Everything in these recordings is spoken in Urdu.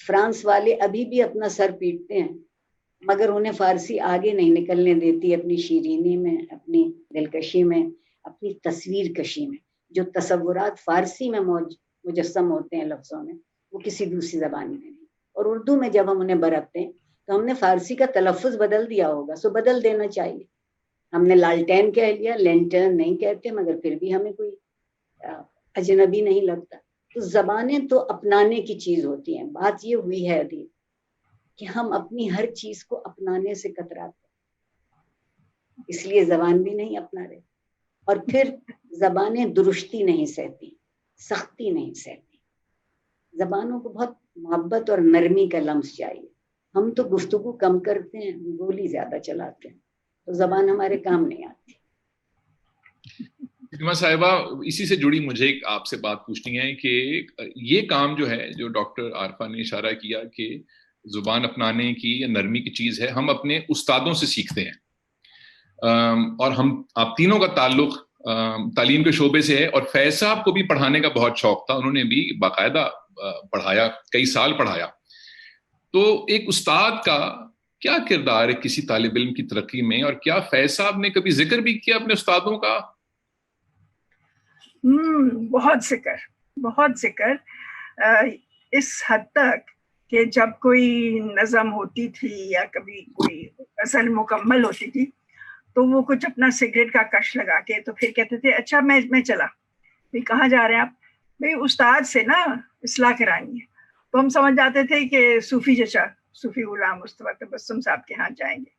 فرانس والے ابھی بھی اپنا سر پیٹتے ہیں مگر انہیں فارسی آگے نہیں نکلنے دیتی اپنی شیرینی میں، اپنی دلکشی میں، اپنی تصویر کشی میں. جو تصورات فارسی میں مجسم ہوتے ہیں لفظوں میں، وہ کسی دوسری زبان میں نہیں. اور اردو میں جب ہم انہیں برتتے ہیں تو ہم نے فارسی کا تلفظ بدل دیا ہوگا، سو بدل دینا چاہیے. ہم نے لالٹین کہہ لیا، لینٹرن نہیں کہتے، مگر پھر بھی ہمیں کوئی اجنبی نہیں لگتا. تو زبانیں تو اپنانے کی چیز ہوتی ہیں. بات یہ ہوئی ہے ابھی کہ ہم اپنی ہر چیز کو اپنانے سے کتراتے ہیں، اس لیے زبان بھی نہیں اپنا رہے. اور پھر زبانیں درشتی نہیں سہتی، سختی نہیں سہتی. زبانوں کو بہت محبت اور نرمی کا لمس چاہیے. ہم تو گفتگو کم کرتے ہیں، گولی زیادہ چلاتے ہیں، تو زبان ہمارے کام نہیں آتی. فاطمہ صاحبہ، اسی سے جڑی مجھے آپ سے بات پوچھنی ہے کہ یہ کام جو ہے، جو ڈاکٹر عارفہ نے اشارہ کیا کہ زبان اپنانے کی یا نرمی کی چیز ہے، ہم اپنے استادوں سے سیکھتے ہیں. اور آپ تینوں کا تعلق تعلیم کے شعبے سے ہے، اور فیض صاحب کو بھی پڑھانے کا بہت شوق تھا، انہوں نے بھی باقاعدہ پڑھایا، کئی سال پڑھایا. تو ایک استاد کا کیا کردار ہے کسی طالب علم کی ترقی میں، اور کیا فیض صاحب نے کبھی ذکر بھی کیا اپنے استادوں کا؟ بہت ذکر اس حد تک کہ جب کوئی نظم ہوتی تھی یا کبھی کوئی غزل مکمل ہوتی تھی تو وہ کچھ اپنا سگریٹ کا کش لگا کے تو پھر کہتے تھے اچھا میں چلا. بھائی کہاں جا رہے ہیں آپ؟ بھائی استاد سے نا اصلاح کرانی ہے. تو ہم سمجھ جاتے تھے کہ صوفی چچا، صوفی غلام مصطفیٰ تبسم صاحب کے ہاں جائیں گے.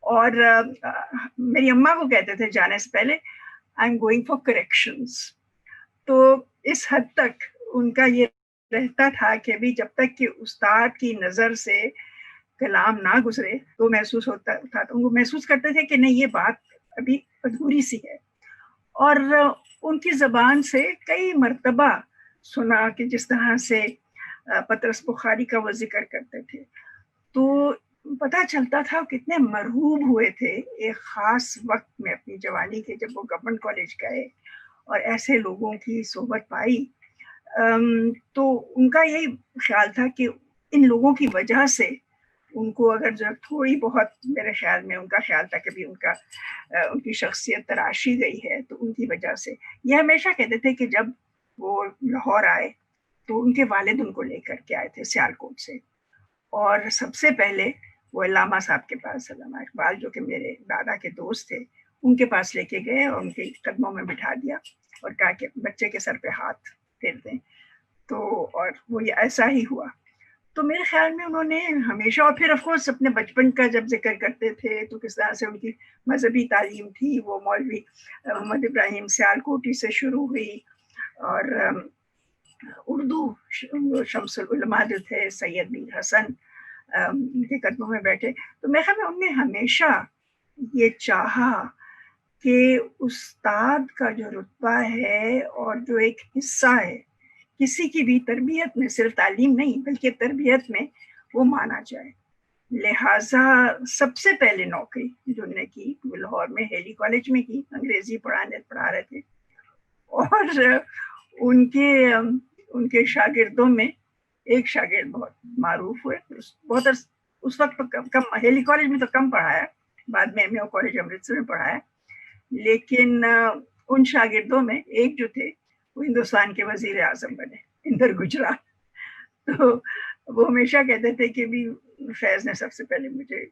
اور میری اماں کو کہتے تھے جانے سے پہلے I'm going for corrections. تو اس حد تک ان کا یہ رہتا تھا کہ بھی جب تک کہ استاد کی نظر سے کلام نہ گزرے تو محسوس ہوتا تھا، تو وہ محسوس کرتے تھے کہ نہیں یہ بات ابھی ادھوری سی ہے. اور ان کی زبان سے کئی مرتبہ سنا کہ جس طرح سے پطرس بخاری کا وہ ذکر کرتے تھے تو پتہ چلتا تھا کتنے مرحوب ہوئے تھے ایک خاص وقت میں اپنی جوانی کے، جب وہ گورنمنٹ کالج گئے اور ایسے لوگوں کی صحبت پائی. تو ان کا یہی خیال تھا کہ ان لوگوں کی وجہ سے ان کو اگر جو تھوڑی بہت، میرے خیال میں ان کا خیال تھا کہ بھی ان کی شخصیت تراشی گئی ہے تو ان کی وجہ سے. یہ ہمیشہ کہتے تھے کہ جب وہ لاہور آئے تو ان کے والد ان کو لے کر کے آئے تھے سیالکوٹ سے، اور سب سے پہلے وہ علامہ صاحب کے پاس، علامہ اقبال جو کہ میرے دادا کے دوست تھے، ان کے پاس لے کے گئے اور ان کے قدموں میں بٹھا دیا اور کہا کہ بچے کے سر پہ ہاتھ پھیر دیں. تو اور وہ یہ ایسا ہی ہوا. تو میرے خیال میں انہوں نے ہمیشہ، اور پھر آف کورس اپنے بچپن کا جب ذکر کرتے تھے تو کس طرح سے ان کی مذہبی تعلیم تھی، وہ مولوی محمد ابراہیم سیالکوٹی سے شروع ہوئی، اور اردو شمس العلماء جو تھے سید میر حسن ان کے قدموں میں بیٹھے. تو میرے خیال میں ان نے ہمیشہ یہ چاہا کہ استاد کا جو رتبہ ہے اور جو ایک حصہ ہے کسی کی بھی تربیت میں، صرف تعلیم نہیں بلکہ تربیت میں، وہ مانا جائے. لہٰذا سب سے پہلے نوکری جو انہوں نے کی وہ لاہور میں ہیلی کالج میں کی، انگریزی پڑھا رہے تھے. اور ان کے شاگردوں میں ایک شاگرد بہت معروف ہوئے. بہت اس وقت کم، ہیلی کالج میں تو کم پڑھایا، بعد میں ایم اے کالج امرتسر میں پڑھایا، لیکن ان شاگردوں میں ایک جو تھے وہ ہندوستان کے وزیر اعظم بنے، اندر گجرات. تو وہ ہمیشہ کہتے تھے کہ بھی فیض نے سب سے پہلے مجھے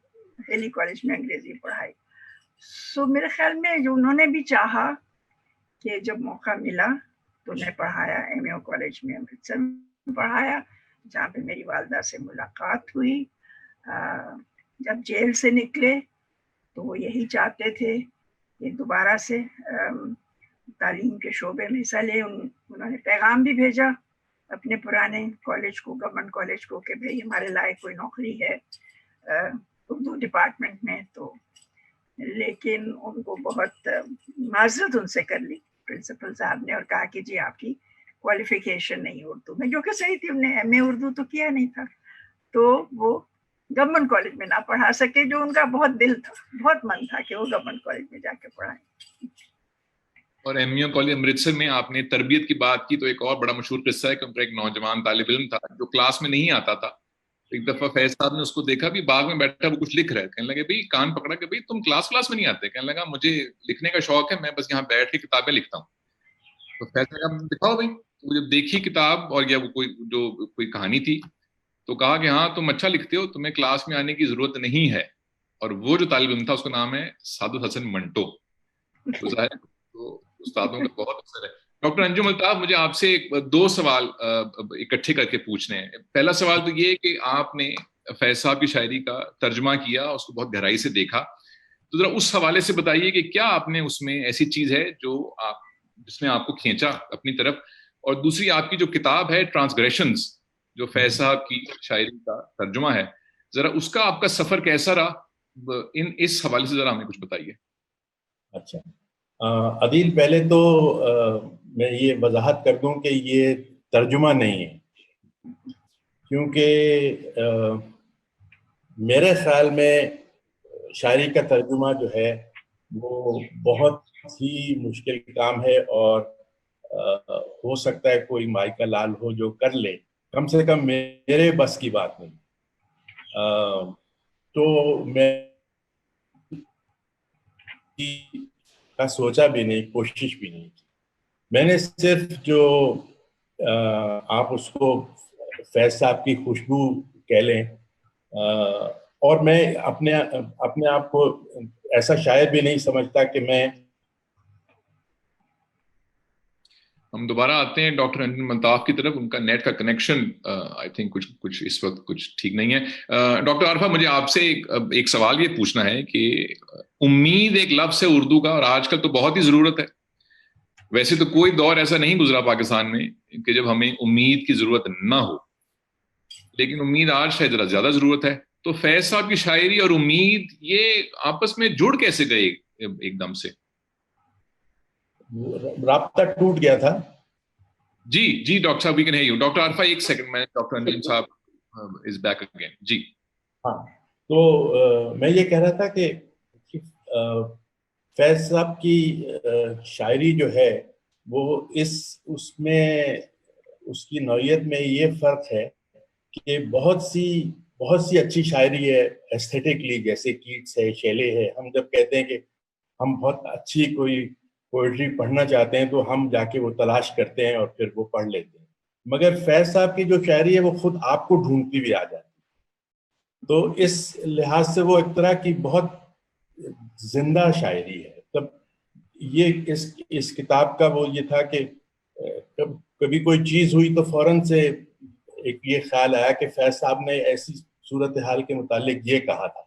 ہیلی کالج میں انگریزی پڑھائی. سو میرے خیال میں جو انہوں نے بھی چاہا کہ جب موقع ملا تو انہیں پڑھایا، ایم اے کالج میں امرتسر میں پڑھایا جہاں پہ میری والدہ سے ملاقات ہوئی. جب جیل سے نکلے تو وہ یہی چاہتے تھے کہ دوبارہ سے تعلیم کے شعبے میں حصہ لے. انہوں نے پیغام بھی بھیجا اپنے پرانے کالج کو، گورنمنٹ کالج کو، کہ بھئی ہمارے لائق کوئی نوکری ہے اردو ڈپارٹمنٹ میں. تو لیکن ان کو بہت معذرت ان سے کر لی پرنسپل صاحب نے اور کہا کہ جی آپ کی کوالیفیکیشن نہیں اردو میں، جو کہ صحیح تھی، انہوں نے ایم اے اردو تو کیا نہیں تھا. تو وہ گورنمنٹ کالج میں نہ پڑھا سکے، جو ان کا بہت دل تھا، بہت من تھا کہ وہ گورنمنٹ کالج میں جا کے پڑھائیں. اور MUM کالج امرتسر میں آپ نے تربیت کی بات کی تو ایک اور بڑا مشہور قصہ ہے کہ ان کا ایک نوجوان طالب علم تھا جو کلاس میں نہیں آتا تھا. ایک دفعہ فیض صاحب نے اس کو دیکھا بھی باغ میں بیٹھا وہ کچھ لکھ رہا ہے. کہنے لگے بھائی کان پکڑا کہ بھائی تم کلاس میں نہیں آتے. کہنے لگا مجھے لکھنے کا شوق ہے, میں بس یہاں بیٹھ کے کتابیں لکھتا ہوں. تو فیض صاحب دکھاؤ بھائی. تو جب دیکھی کتاب اور یا وہ کوئی کہانی تھی تو کہا کہ ہاں تم اچھا لکھتے ہو, تمہیں کلاس میں آنے کی ضرورت نہیں ہے. اور وہ جو طالب علم تھا اس کا نام ہے سعادت حسن منٹو. تو استادوں کا بہت اثر ہے. ڈاکٹر انجم الطاف, مجھے آپ سے 2 سوال اکٹھے کر کے پوچھنے ہیں. پہلا سوال تو یہ کہ آپ نے فیض صاحب کی شاعری کا ترجمہ کیا, اس کو بہت گہرائی سے دیکھا, تو ذرا اس حوالے سے بتائیے کہ کیا آپ نے اس میں ایسی چیز ہے جس نے آپ کو کھینچا اپنی طرف. اور دوسری آپ کی جو کتاب ہے ٹرانسگریشنز, جو فیض صاحب کی شاعری کا ترجمہ ہے, ذرا اس کا آپ کا سفر کیسا رہا, اس حوالے سے ذرا ہمیں کچھ بتائیے. اچھا عدیل, پہلے تو میں یہ وضاحت کر دوں کہ یہ ترجمہ نہیں ہے, کیونکہ میرے خیال میں شاعری کا ترجمہ جو ہے وہ بہت ہی مشکل کام ہے, اور ہو سکتا ہے کوئی مائیکا لال ہو جو کر لے, کم سے کم میرے بس کی بات نہیں. تو میں کا سوچا بھی نہیں, کوشش بھی نہیں کی. میں نے صرف جو آپ اس کو فیض صاحب کی خوشبو کہہ لیں, اور میں اپنے آپ کو ایسا شاعر بھی نہیں سمجھتا کہ میں. ہم دوبارہ آتے ہیں ڈاکٹر انجم الطاف کی طرف. ان کا نیٹ کا کنیکشن آئی تھنک کچھ اس وقت کچھ ٹھیک نہیں ہے. ڈاکٹر عارفہ, مجھے آپ سے ایک سوال یہ پوچھنا ہے کہ امید ایک لفظ ہے اردو کا, اور آج کل تو بہت ہی ضرورت ہے. ویسے تو کوئی دور ایسا نہیں گزرا پاکستان میں کہ جب ہمیں امید کی ضرورت نہ ہو, لیکن امید آج شاید ذرا زیادہ ضرورت ہے. تو فیض صاحب کی شاعری اور امید یہ آپس میں جڑ کیسے گئے ایک دم سے؟ رابطہ ٹوٹ گیا تھا. جی ڈاکٹر صاحب, we can hear you. Doctor Arfa ایک سیکنڈ, میں ڈاکٹر انجم صاحب از بیک اگین. جی ہاں, تو میں یہ کہہ رہا تھا کہ فیض صاحب کی شاعری جو ہے وہ اس میں اس کی نوعیت میں یہ فرق ہے کہ بہت سی اچھی شاعری ہے ایستھیٹکلی, جیسے کیٹس ہے, شیلے ہے. ہم جب کہتے ہیں کہ ہم بہت اچھی کوئی پوئٹری پڑھنا چاہتے ہیں تو ہم جا کے وہ تلاش کرتے ہیں اور پھر وہ پڑھ لیتے ہیں. مگر فیض صاحب کی جو شاعری ہے وہ خود آپ کو ڈھونڈتی بھی آ جاتی ہے. تو اس لحاظ سے وہ ایک طرح کی بہت زندہ شاعری ہے. تب یہ اس کتاب کا وہ یہ تھا کہ کبھی کوئی چیز ہوئی تو فوراً سے ایک یہ خیال آیا کہ فیض صاحب نے ایسی صورتحال کے متعلق یہ کہا تھا.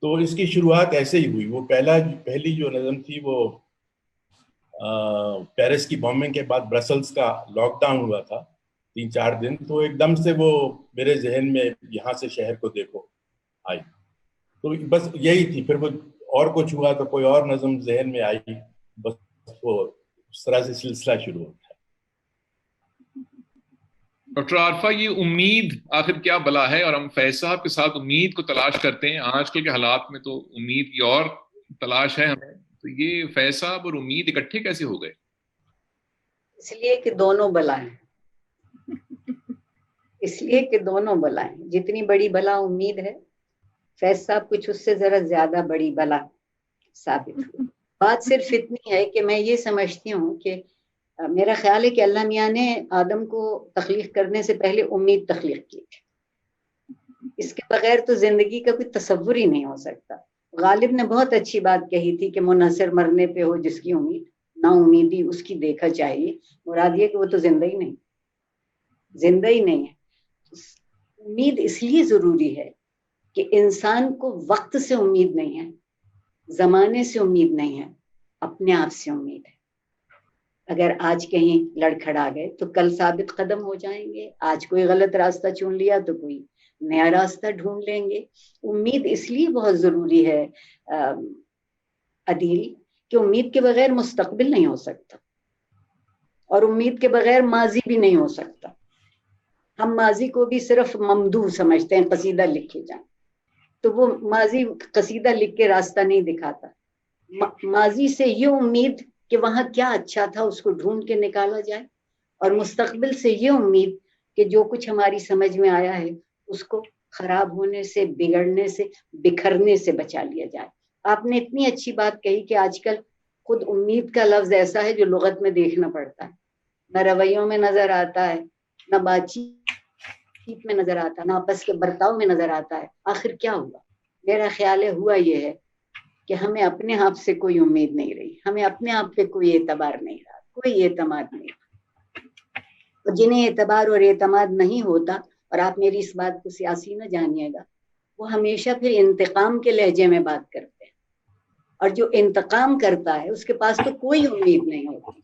تو اس کی شروعات ایسے ہی ہوئی. وہ پہلی جو نظم تھی وہ پیرس کی بامبنگ کے بعد برسلز کا لاک ڈاؤن ہوا تھا 3-4 دن, تو ایک دم سے وہ میرے ذہن میں یہاں سے شہر کو دیکھو آئی. تو بس یہی تھی. پھر وہ اور کچھ ہوا تو کوئی اور نظم ذہن میں آئی, بس وہ اس طرح سے سلسلہ شروع ہو گیا. ڈاکٹر عارفہ, یہ امید آخر کیا بلا ہے, اور ہم فیض صاحب کے ساتھ امید کو تلاش کرتے ہیں. آج کل کے حالات میں تو امید کی اور تلاش ہے ہمیں, تو یہ فیض صاحب اور امید اکٹھے کیسے ہو گئے؟ اس لیے کہ دونوں بلائیں. اس لیے کہ دونوں بلائیں. جتنی بڑی بلا امید ہے, فیض صاحب کچھ اس سے ذرا زیادہ بڑی بلا ثابت ہوئی. بات صرف اتنی ہے کہ میں یہ سمجھتی ہوں کہ میرا خیال ہے کہ اللہ میاں نے آدم کو تخلیق کرنے سے پہلے امید تخلیق کی تھی. اس کے بغیر تو زندگی کا کوئی تصور ہی نہیں ہو سکتا. غالب نے بہت اچھی بات کہی تھی کہ منحصر مرنے پہ ہو جس کی امید, نا امیدی اس کی دیکھا چاہیے. مراد یہ کہ وہ تو زندہ ہی نہیں ہے. امید اس لیے ضروری ہے کہ انسان کو وقت سے امید نہیں ہے, زمانے سے امید نہیں ہے, اپنے آپ سے امید ہے. اگر آج کہیں لڑکھڑا گئے تو کل ثابت قدم ہو جائیں گے. آج کوئی غلط راستہ چن لیا تو کوئی نیا راستہ ڈھونڈ لیں گے. امید اس لیے بہت ضروری ہے عدیل کہ امید کے بغیر مستقبل نہیں ہو سکتا, اور امید کے بغیر ماضی بھی نہیں ہو سکتا. ہم ماضی کو بھی صرف ممدوح سمجھتے ہیں, قصیدہ لکھے جائیں, تو وہ ماضی قصیدہ لکھ کے راستہ نہیں دکھاتا. ماضی سے یہ امید کہ کہ وہاں کیا اچھا تھا اس کو ڈھونڈ کے نکالا جائے، اور مستقبل سے یہ امید کہ جو کچھ ہماری سمجھ میں آیا ہے اس کو خراب ہونے سے، بگڑنے سے، بکھرنے سے بچا لیا جائے۔ آپ نے اتنی اچھی بات کہی کہ آج کل خود امید کا لفظ ایسا ہے جو لغت میں دیکھنا پڑتا ہے، نہ رویوں میں نظر آتا ہے، نہ بات چیت میں نظر آتا ہے، نہ آپس کے برتاؤ میں نظر آتا ہے۔ آخر کیا ہوا؟ میرا خیال ہے ہوا یہ ہے کہ ہمیں اپنے آپ سے کوئی امید نہیں رہی، ہمیں اپنے آپ پہ کوئی اعتبار نہیں رہا، کوئی اعتماد نہیں رہا۔ اور جنہیں اعتبار اور اعتماد نہیں ہوتا، اور آپ میری اس بات کو سیاسی نہ جانیے گا، وہ ہمیشہ پھر انتقام کے لہجے میں بات کرتے ہیں، اور جو انتقام کرتا ہے اس کے پاس تو کوئی امید نہیں ہوتی،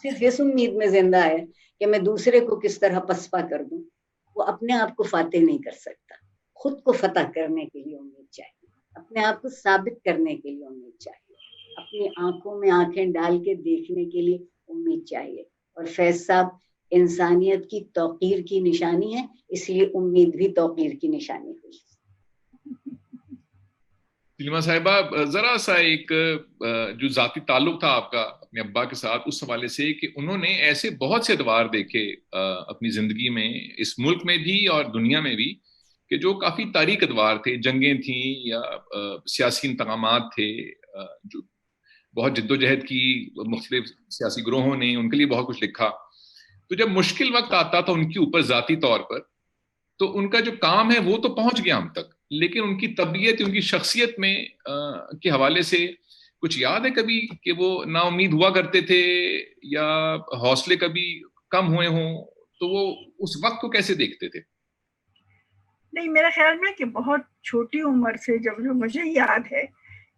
صرف اس امید میں زندہ ہے کہ میں دوسرے کو کس طرح پسپا کر دوں۔ وہ اپنے آپ کو فاتح نہیں کر سکتا، خود کو فتح کرنے کے لیے امید چاہیے، اپنے آپ کو ثابت کرنے کے لیے امید چاہیے، اپنی آنکھوں میں آنکھیں ڈال کے دیکھنے کے لیے امید چاہیے۔ اور فیض صاحب، انسانیت کی توقیر کی نشانی ہے، اس لیے امید بھی توقیر کی نشانی ہوئی۔ سلیما صاحبہ، ذرا سا ایک جو ذاتی تعلق تھا آپ کا اپنے ابا کے ساتھ، اس حوالے سے کہ انہوں نے ایسے بہت سے ادوار دیکھے اپنی زندگی میں، اس ملک میں بھی اور دنیا میں بھی، کہ جو کافی تاریک ادوار تھے، جنگیں تھیں یا سیاسی انتقامات تھے، جو بہت جد و جہد کی، مختلف سیاسی گروہوں نے ان کے لیے بہت کچھ لکھا۔ تو جب مشکل وقت آتا تھا ان کے اوپر ذاتی طور پر، تو ان کا جو کام ہے وہ تو پہنچ گیا ہم تک، لیکن ان کی طبیعت، ان کی شخصیت میں کے حوالے سے کچھ یاد ہے کبھی کہ وہ نا امید ہوا کرتے تھے یا حوصلے کبھی کم ہوئے ہوں، تو وہ اس وقت کو کیسے دیکھتے تھے؟ نہیں، میرا خیال میں کہ بہت چھوٹی عمر سے، جب جو مجھے یاد ہے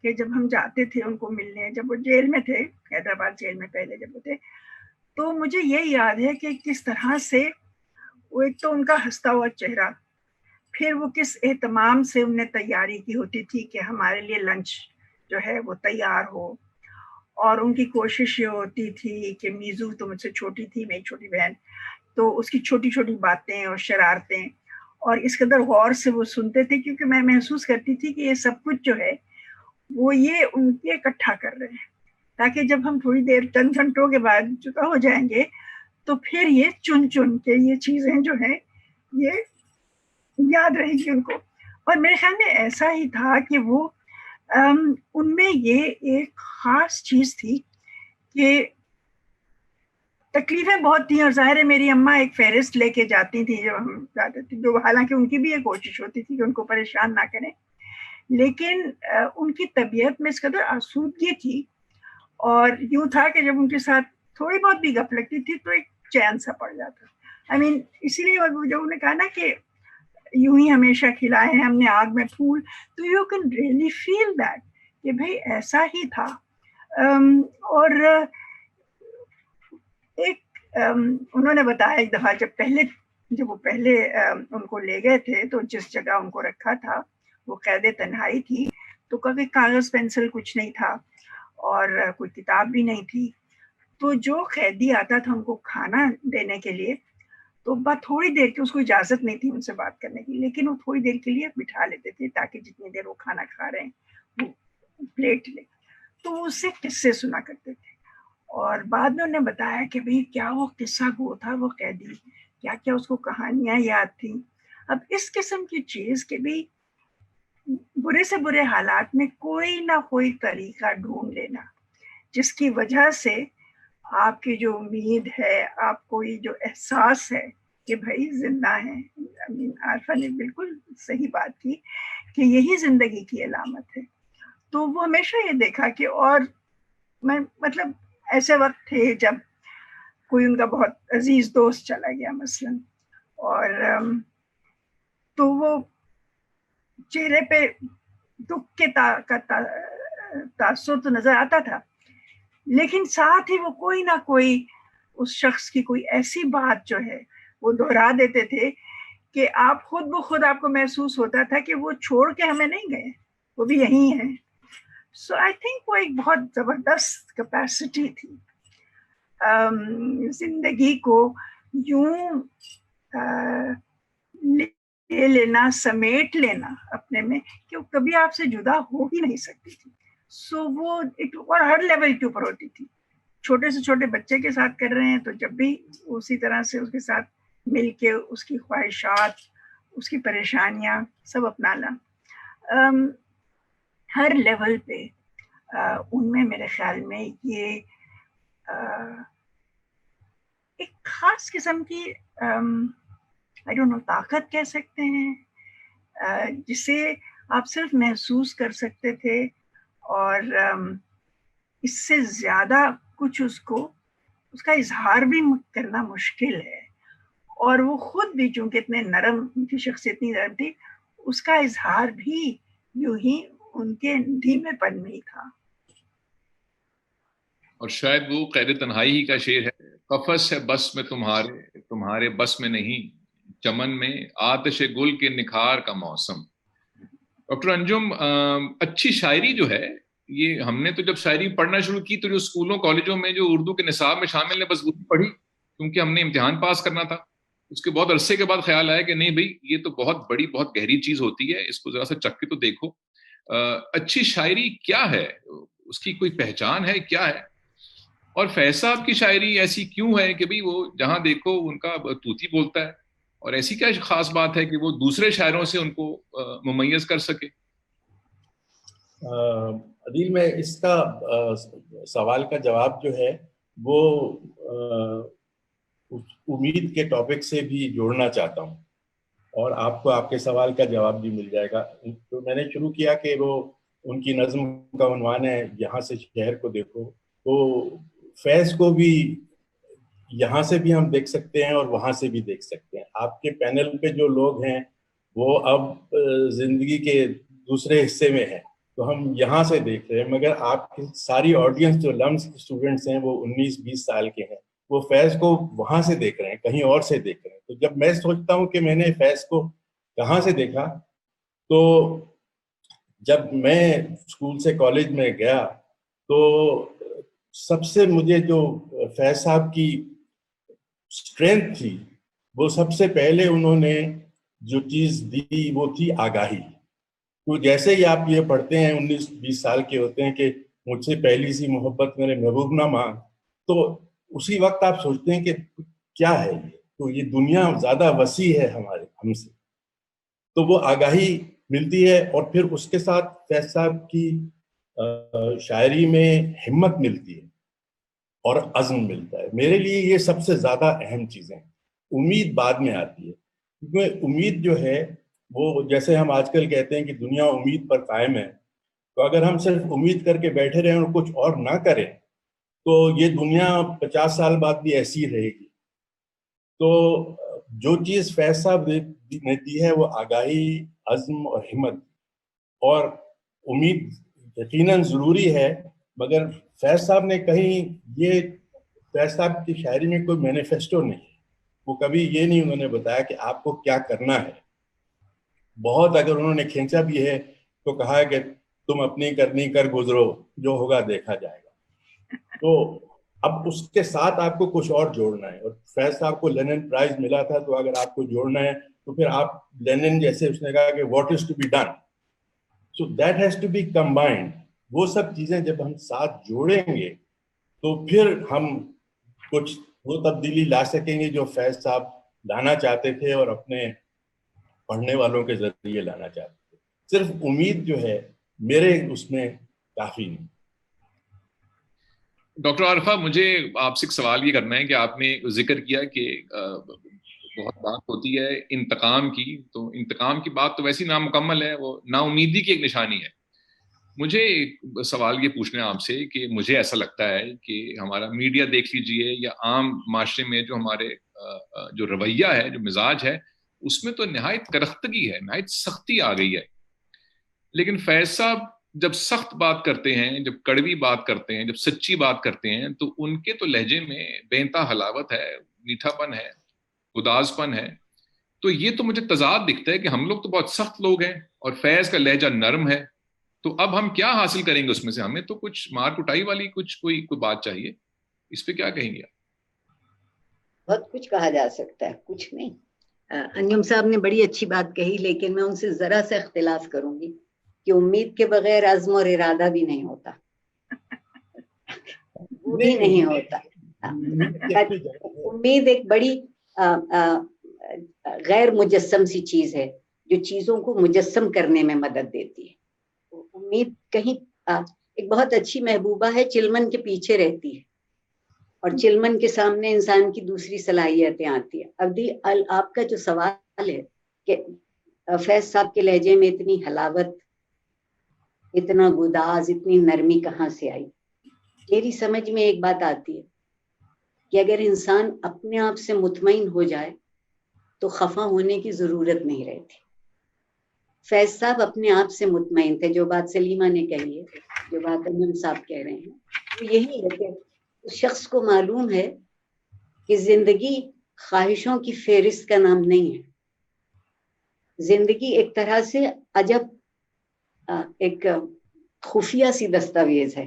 کہ جب ہم جاتے تھے ان کو ملنے، جب وہ جیل میں تھے، حیدرآباد جیل میں پہلے جب وہ تھے، تو مجھے یہ یاد ہے کہ کس طرح سے وہ، ایک تو ان کا ہنستا ہوا چہرہ، پھر وہ کس اہتمام سے انہیں تیاری کی ہوتی تھی کہ ہمارے لیے لنچ جو ہے وہ تیار ہو، اور ان کی کوشش یہ ہوتی تھی کہ میزو تو مجھ سے چھوٹی تھی، میری چھوٹی بہن، تو اس کی چھوٹی چھوٹی باتیں اور شرارتیں، اور اس قدر غور سے وہ سنتے تھے، کیونکہ میں محسوس کرتی تھی کہ یہ سب کچھ جو ہے وہ یہ ان کے اکٹھا کر رہے ہیں، تاکہ جب ہم تھوڑی دیر، چند گھنٹوں کے بعد جدا ہو جائیں گے، تو پھر یہ چن چن کے یہ چیزیں جو ہیں یہ یاد رہے گی ان کو۔ اور میرے خیال میں ایسا ہی تھا کہ وہ ان میں یہ ایک خاص چیز تھی کہ تکلیفیں بہت تھیں، اور ظاہر ہے میری اماں ایک فہرست لے کے جاتی تھی جب ہم جاتے تھے، جو حالانکہ ان کی بھی یہ کوشش ہوتی تھی کہ ان کو پریشان نہ کریں، لیکن ان کی طبیعت میں اس قدر آسودگی تھی، اور یوں تھا کہ جب ان کے ساتھ تھوڑی بہت بھی گپ لگتی تھی تو ایک چین سا پڑ جاتا۔ اسی لیے جو انہوں نے کہا نا کہ یوں ہی ہمیشہ کھلائے ہیں ہم نے آگ میں پھول، تو you can really feel that کہ بھائی ایسا ہی تھا۔ اور ایک انہوں نے بتایا ایک دفعہ، جب وہ پہلے ان کو لے گئے تھے، تو جس جگہ ان کو رکھا تھا وہ قید تنہائی تھی، تو کبھی کاغذ پینسل کچھ نہیں تھا اور کوئی کتاب بھی نہیں تھی، تو جو قیدی آتا تھا ان کو کھانا دینے کے لیے، تو بات تھوڑی دیر کی، اس کو اجازت نہیں تھی ان سے بات کرنے کی، لیکن وہ تھوڑی دیر کے لیے بٹھا لیتے تھے تاکہ جتنی دیر وہ کھانا کھا رہے ہیں وہ پلیٹ لے، تو وہ اس سے قصے سنا کرتے تھے۔ اور بعد میں انہوں نے بتایا کہ بھئی کیا وہ قصہ گو تھا وہ قیدی، کیا کیا اس کو کہانیاں یاد تھیں۔ اب اس قسم کی چیز کہ بھی برے سے برے حالات میں کوئی نہ کوئی طریقہ ڈھونڈ لینا، جس کی وجہ سے آپ کی جو امید ہے، آپ کو یہ جو احساس ہے کہ بھائی زندہ ہیں۔ عارفہ نے بالکل صحیح بات کی کہ یہی زندگی کی علامت ہے۔ تو وہ ہمیشہ یہ دیکھا کہ، اور میں مطلب ایسے وقت تھے جب کوئی ان کا بہت عزیز دوست چلا گیا مثلا، اور تو وہ چہرے پہ دکھ کا تاثر تو نظر آتا تھا، لیکن ساتھ ہی وہ کوئی نہ کوئی اس شخص کی کوئی ایسی بات جو ہے وہ دہرا دیتے تھے کہ آپ خود بخود آپ کو محسوس ہوتا تھا کہ وہ چھوڑ کے ہمیں نہیں گئے، وہ بھی یہیں ہیں۔ سو آئی تھنک وہ ایک بہت زبردست کیپیسٹی تھی زندگی کو یوں لے لینا، سمیٹ لینا اپنے میں کہ وہ کبھی آپ سے جدا ہو ہی نہیں سکتی تھی۔ سو وہ اور ہر لیول کے اوپر ہوتی تھی، چھوٹے سے چھوٹے بچے کے ساتھ کر رہے ہیں تو جب بھی اسی طرح سے اس کے ساتھ مل کے اس کی خواہشات، اس کی پریشانیاں سب اپنانا. ہر لیول پہ ان میں میرے خیال میں یہ ایک خاص قسم کی I don't know طاقت کہہ سکتے ہیں جسے آپ صرف محسوس کر سکتے تھے، اور اس سے زیادہ کچھ اس کا اظہار بھی کرنا مشکل ہے. اور وہ خود بھی چونکہ اتنے نرم، ان کی شخصیت اتنی نرم تھی، اس کا اظہار بھی یوں ہی ان کے دھیمے پن میں ہی تھا. اور شاید وہ قید تنہائی ہی کا شعر ہے، قفس ہے بس میں تمہارے بس میں نہیں، چمن میں آتش گل کے نکھار کا موسم. ڈاکٹر انجم، اچھی شاعری جو ہے، یہ ہم نے تو جب شاعری پڑھنا شروع کی تو جو اسکولوں کالجوں میں جو اردو کے نصاب میں شامل ہے بس وہ پڑھی، کیونکہ ہم نے امتحان پاس کرنا تھا. اس کے بہت عرصے کے بعد خیال آیا کہ نہیں بھائی، یہ تو بہت بڑی بہت گہری چیز ہوتی ہے، اس کو ذرا سا چکھ کے تو دیکھو. اچھی شاعری کیا ہے؟ اس کی کوئی پہچان ہے؟ کیا ہے؟ اور فیض صاحب کی شاعری ایسی کیوں ہے کہ بھئی وہ جہاں دیکھو ان کا طوطی بولتا ہے، اور ایسی کیا خاص بات ہے کہ وہ دوسرے شاعروں سے ان کو ممیز کر سکے؟ عدیل، میں اس کا سوال کا جواب جو ہے وہ امید کے ٹاپک سے بھی جوڑنا چاہتا ہوں، اور آپ کو آپ کے سوال کا جواب بھی مل جائے گا. تو میں نے شروع کیا کہ وہ ان کی نظم کا عنوان ہے یہاں سے شہر کو دیکھو، تو فیض کو بھی یہاں سے بھی ہم دیکھ سکتے ہیں اور وہاں سے بھی دیکھ سکتے ہیں. آپ کے پینل پہ جو لوگ ہیں وہ اب زندگی کے دوسرے حصے میں ہیں، تو ہم یہاں سے دیکھ رہے ہیں، مگر آپ کی ساری آڈینس جو لمس اسٹوڈنٹس ہیں وہ 19-20 سال کے ہیں، وہ فیض کو وہاں سے دیکھ رہے ہیں، کہیں اور سے دیکھ رہے ہیں. تو جب میں سوچتا ہوں کہ میں نے فیض کو کہاں سے دیکھا، تو جب میں اسکول سے کالج میں گیا تو سب سے مجھے جو فیض صاحب کی اسٹرینتھ تھی، وہ سب سے پہلے انہوں نے جو چیز دی وہ تھی آگاہی. تو جیسے ہی آپ یہ پڑھتے ہیں 19-20 سال کے ہوتے ہیں کہ مجھ سے پہلی سی محبت میرے محبوب نہ مانگ، تو اسی وقت آپ سوچتے ہیں کہ کیا ہے یہ، تو یہ دنیا زیادہ وسیع ہے ہم سے. تو وہ آگاہی ملتی ہے، اور پھر اس کے ساتھ فیض صاحب کی شاعری میں ہمت ملتی ہے اور عزم ملتا ہے. میرے لیے یہ سب سے زیادہ اہم چیزیں ہیں. امید بعد میں آتی ہے، کیونکہ امید جو ہے وہ جیسے ہم آج کل کہتے ہیں کہ دنیا امید پر قائم ہے، تو اگر ہم صرف امید کر کے بیٹھے رہیں اور کچھ اور نہ کریں تو یہ دنیا 50 سال بعد بھی ایسی ہی رہے گی. تو جو چیز فیض صاحب نے دی ہے وہ آگاہی، عزم اور ہمت. اور امید یقیناً ضروری ہے، مگر فیض صاحب نے کہیں یہ فیض صاحب کی شاعری میں کوئی مینیفیسٹو نہیں، وہ کبھی یہ نہیں انہوں نے بتایا کہ آپ کو کیا کرنا ہے. بہت اگر انہوں نے کھینچا بھی ہے تو کہا ہے کہ تم اپنی کرنی کر گزرو، جو ہوگا دیکھا جائے گا. تو اب اس کے ساتھ آپ کو کچھ اور جوڑنا ہے، اور فیض صاحب کو لینن پرائز ملا تھا، تو اگر آپ کو جوڑنا ہے تو پھر آپ لینن جیسے اس نے کہا کہ what is to be done, so that has to be combined. وہ سب چیزیں جب ہم ساتھ جوڑیں گے تو پھر ہم کچھ وہ تبدیلی لا سکیں گے جو فیض صاحب لانا چاہتے تھے اور اپنے پڑھنے والوں کے ذریعے لانا چاہتے تھے. صرف امید جو ہے میرے اس میں کافی نہیں. ڈاکٹر عارفہ، مجھے آپ سے ایک سوال یہ کرنا ہے کہ آپ نے ذکر کیا کہ بہت بات ہوتی ہے انتقام کی، تو انتقام کی بات تو ویسی نامکمل ہے، وہ نا امیدی کی ایک نشانی ہے. مجھے سوال یہ پوچھنا ہے آپ سے کہ مجھے ایسا لگتا ہے کہ ہمارا میڈیا دیکھ لیجئے یا عام معاشرے میں جو ہمارے جو رویہ ہے، جو مزاج ہے، اس میں تو نہایت کرختگی ہے، نہایت سختی آ گئی ہے. لیکن فیض صاحب جب سخت بات کرتے ہیں، جب کڑوی بات کرتے ہیں، جب سچی بات کرتے ہیں، تو ان کے تو لہجے میں بے انتہا حلاوت ہے، میٹھا پن ہے، گداز پن ہے. تو یہ تو مجھے تضاد دکھتا ہے کہ ہم لوگ تو بہت سخت لوگ ہیں اور فیض کا لہجہ نرم ہے. تو اب ہم کیا حاصل کریں گے اس میں سے؟ ہمیں تو کچھ مار کٹائی والی کوئی بات چاہیے. اس پہ کیا کہیں گے؟ بہت کچھ کہا جا سکتا ہے، کچھ نہیں. انجم صاحب نے بڑی اچھی بات کہی، لیکن میں ان سے ذرا سا اختلاف کروں گی کہ امید کے بغیر عزم اور ارادہ بھی نہیں ہوتا. وہ بھی نہیں ہوتا. امید ایک بڑی غیر مجسم سی چیز ہے جو چیزوں کو مجسم کرنے میں مدد دیتی ہے. امید کہیں ایک بہت اچھی محبوبہ ہے، چلمن کے پیچھے رہتی ہے اور چلمن کے سامنے انسان کی دوسری صلاحیتیں آتی ہیں. ابھی آپ کا جو سوال ہے کہ فیض صاحب کے لہجے میں اتنی حلاوت، اتنا گداز، اتنی نرمی کہاں سے آئی؟ میری سمجھ میں ایک بات آتی ہے کہ اگر انسان اپنے آپ سے مطمئن ہو جائے تو خفا ہونے کی ضرورت نہیں رہتی. فیض صاحب اپنے آپ سے مطمئن تھے. جو بات سلیمہ نے کہی ہے، جو بات انجم صاحب کہہ رہے ہیں، وہ یہی ہے کہ اس شخص کو معلوم ہے کہ زندگی خواہشوں کی فہرست کا نام نہیں ہے. زندگی ایک طرح سے عجب ایک خفیہ سی دستاویز ہے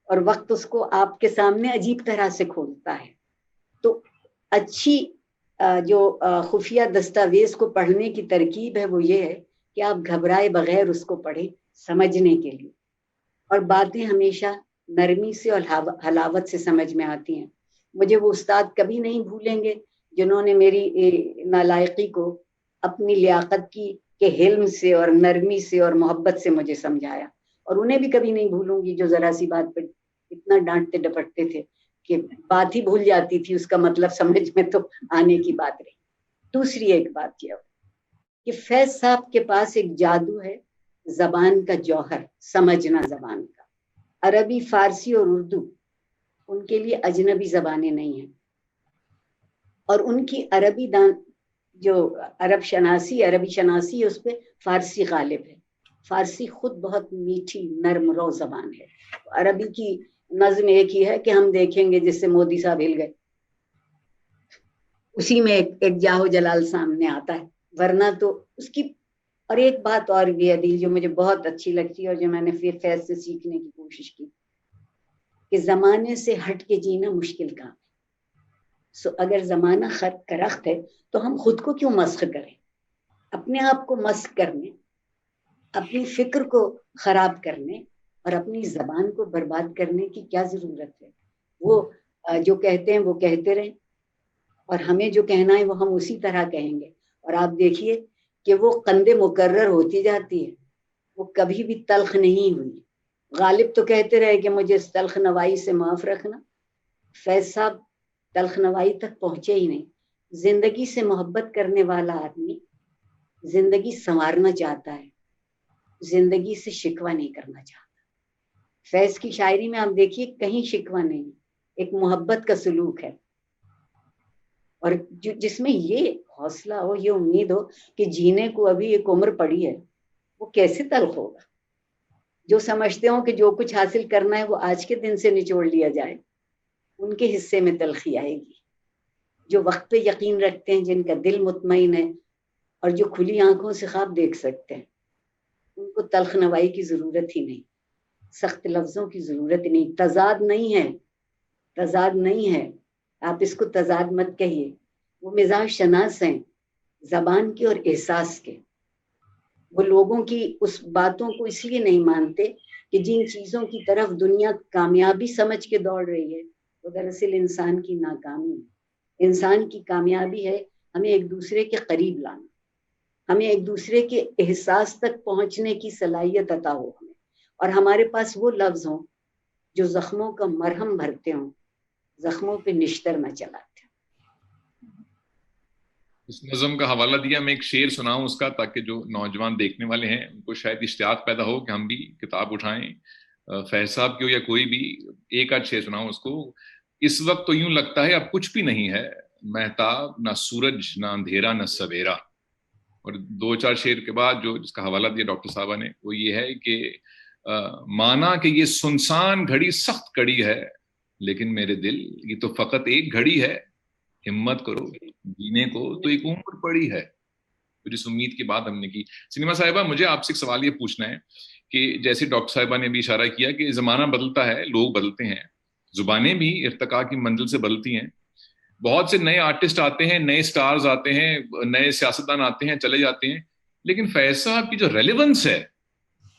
اور وقت اس کو آپ کے سامنے عجیب طرح سے کھولتا ہے. تو اچھی جو خفیہ دستاویز کو پڑھنے کی ترکیب ہے وہ یہ ہے کہ آپ گھبرائے بغیر اس کو پڑھیں سمجھنے کے لیے، اور باتیں ہمیشہ نرمی سے اور حلاوت سے سمجھ میں آتی ہیں. مجھے وہ استاد کبھی نہیں بھولیں گے جنہوں نے میری نالائقی کو اپنی لیاقت کی کہ حلم سے اور نرمی سے اور محبت سے مجھے سمجھایا، اور انہیں بھی کبھی نہیں بھولوں گی جو ذرا سی بات پہ اتنا ڈانٹتے ڈپٹتے تھے کہ بات ہی بھول جاتی تھی، اس کا مطلب سمجھ میں تو آنے کی بات رہی. دوسری ایک بات یہ کہ فیض صاحب کے پاس ایک جادو ہے زبان کا جوہر، سمجھنا زبان کا. عربی، فارسی اور اردو ان کے لیے اجنبی زبانیں نہیں ہیں، اور ان کی عربی جو عربی شناسی ہے اس پہ فارسی غالب ہے. فارسی خود بہت میٹھی نرم رو زبان ہے. عربی کی نظم ایک ہی ہے کہ ہم دیکھیں گے جس سے مودی صاحب ہل گئے، اسی میں ایک جاہو جلال سامنے آتا ہے، ورنہ تو اس کی. اور ایک بات اور بھی عدیل جو مجھے بہت اچھی لگتی ہے اور جو میں نے پھر فیض سے سیکھنے کی کوشش کی، کہ زمانے سے ہٹ کے جینا مشکل کام ہے. اگر زمانہ خط کا رخت ہے تو ہم خود کو کیوں مسخ کریں؟ اپنے آپ کو مسخ کرنے، اپنی فکر کو خراب کرنے اور اپنی زبان کو برباد کرنے کی کیا ضرورت ہے؟ وہ جو کہتے ہیں وہ کہتے رہیں، اور ہمیں جو کہنا ہے وہ ہم اسی طرح کہیں گے. اور آپ دیکھیے کہ وہ قند مکرر ہوتی جاتی ہے، وہ کبھی بھی تلخ نہیں ہوئی. غالب تو کہتے رہے کہ مجھے اس تلخ نوائی سے معاف رکھنا. فیض صاحب تلخ نوائی تک پہنچے ہی نہیں. زندگی سے محبت کرنے والا آدمی زندگی سنوارنا چاہتا ہے، زندگی سے شکوہ نہیں کرنا چاہتا. فیض کی شاعری میں آپ دیکھیے کہیں شکوہ نہیں، ایک محبت کا سلوک ہے، اور جس میں یہ حوصلہ ہو، یہ امید ہو کہ جینے کو ابھی ایک عمر پڑی ہے. وہ کیسے تلخ ہوگا؟ جو سمجھتے ہوں کہ جو کچھ حاصل کرنا ہے وہ آج کے دن سے نچوڑ لیا جائے، ان کے حصے میں تلخی آئے گی. جو وقت پہ یقین رکھتے ہیں، جن کا دل مطمئن ہے اور جو کھلی آنکھوں سے خواب دیکھ سکتے ہیں، ان کو تلخ نوائی کی ضرورت ہی نہیں، سخت لفظوں کی ضرورت نہیں. تضاد نہیں ہے، تضاد نہیں ہے. آپ اس کو تضاد مت کہیے. وہ مزاج شناس ہیں زبان کے اور احساس کے. وہ لوگوں کی اس باتوں کو اس لیے نہیں مانتے کہ جن چیزوں کی طرف دنیا کامیابی سمجھ کے دوڑ رہی ہے وہ دراصل انسان کی ناکامی ہے. انسان کی کامیابی ہے ہمیں ایک دوسرے کے قریب لانا، ہمیں ایک دوسرے کے احساس تک پہنچنے کی صلاحیت عطا ہو ہمیں، اور ہمارے پاس وہ لفظ ہوں جو زخموں کا مرہم بھرتے ہوں، زخموں پہ نشتر نہ چلاتے. اس نظم کا حوالہ دیا، میں ایک شعر سناؤں اس کا، تاکہ جو نوجوان دیکھنے والے ہیں ان کو شاید اشتیاق پیدا ہو کہ ہم بھی کتاب اٹھائیں، فیض صاحب کی ہو یا کوئی بھی. ایک آدھ شعر سناؤں اس کو. اس وقت تو یوں لگتا ہے اب کچھ بھی نہیں ہے، مہتاب نہ سورج نہ اندھیرا نہ سویرا. اور دو چار شعر کے بعد جو جس کا حوالہ دیا ڈاکٹر صاحبہ نے وہ یہ ہے کہ مانا کہ یہ سنسان گھڑی سخت کڑی ہے، لیکن میرے دل یہ تو فقط ایک گھڑی ہے، ہمت کرو جینے کو تو ایک عمر پڑی ہے. جس امید کی بات ہم نے کی. سلیمہ صاحبہ مجھے آپ سے ایک سوال یہ پوچھنا ہے کہ جیسے ڈاکٹر صاحبہ نے بھی اشارہ کیا کہ زمانہ بدلتا ہے، لوگ بدلتے ہیں، زبانیں بھی ارتقاء کی منزل سے بدلتی ہیں. بہت سے نئے آرٹسٹ آتے ہیں، نئے سٹارز آتے ہیں، نئے سیاستدان آتے ہیں، چلے جاتے ہیں، لیکن فیض صاحب کی جو ریلیونس ہے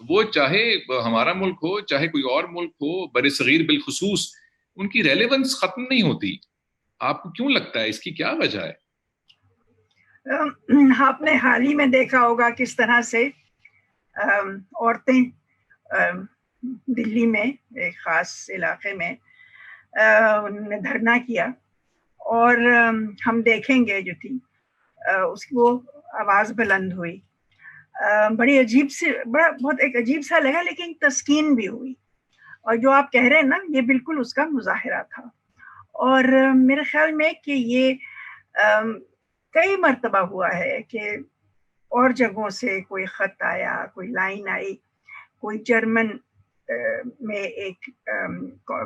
وہ چاہے ہمارا ملک ہو چاہے کوئی اور ملک ہو، برصغیر بالخصوص ان کی ریلیونس ختم نہیں ہوتی. آپ کو کیوں لگتا ہے اس کی کیا وجہ ہے؟ آپ نے حال ہی میں دیکھا ہوگا کس طرح سے عورتیں دلی میں ایک خاص علاقے میں انہوں نے دھرنا کیا، اور ہم دیکھیں گے جو تھی اس کی وہ آواز بلند ہوئی، بڑی عجیب سے بہت ایک عجیب سا لگا، لیکن تسکین بھی ہوئی. اور جو آپ کہہ رہے ہیں نا، یہ بالکل اس کا مظاہرہ تھا. اور میرے خیال میں کہ یہ کئی مرتبہ ہوا ہے کہ اور جگہوں سے کوئی خط آیا، کوئی لائن آئی، کوئی جرمن میں ایک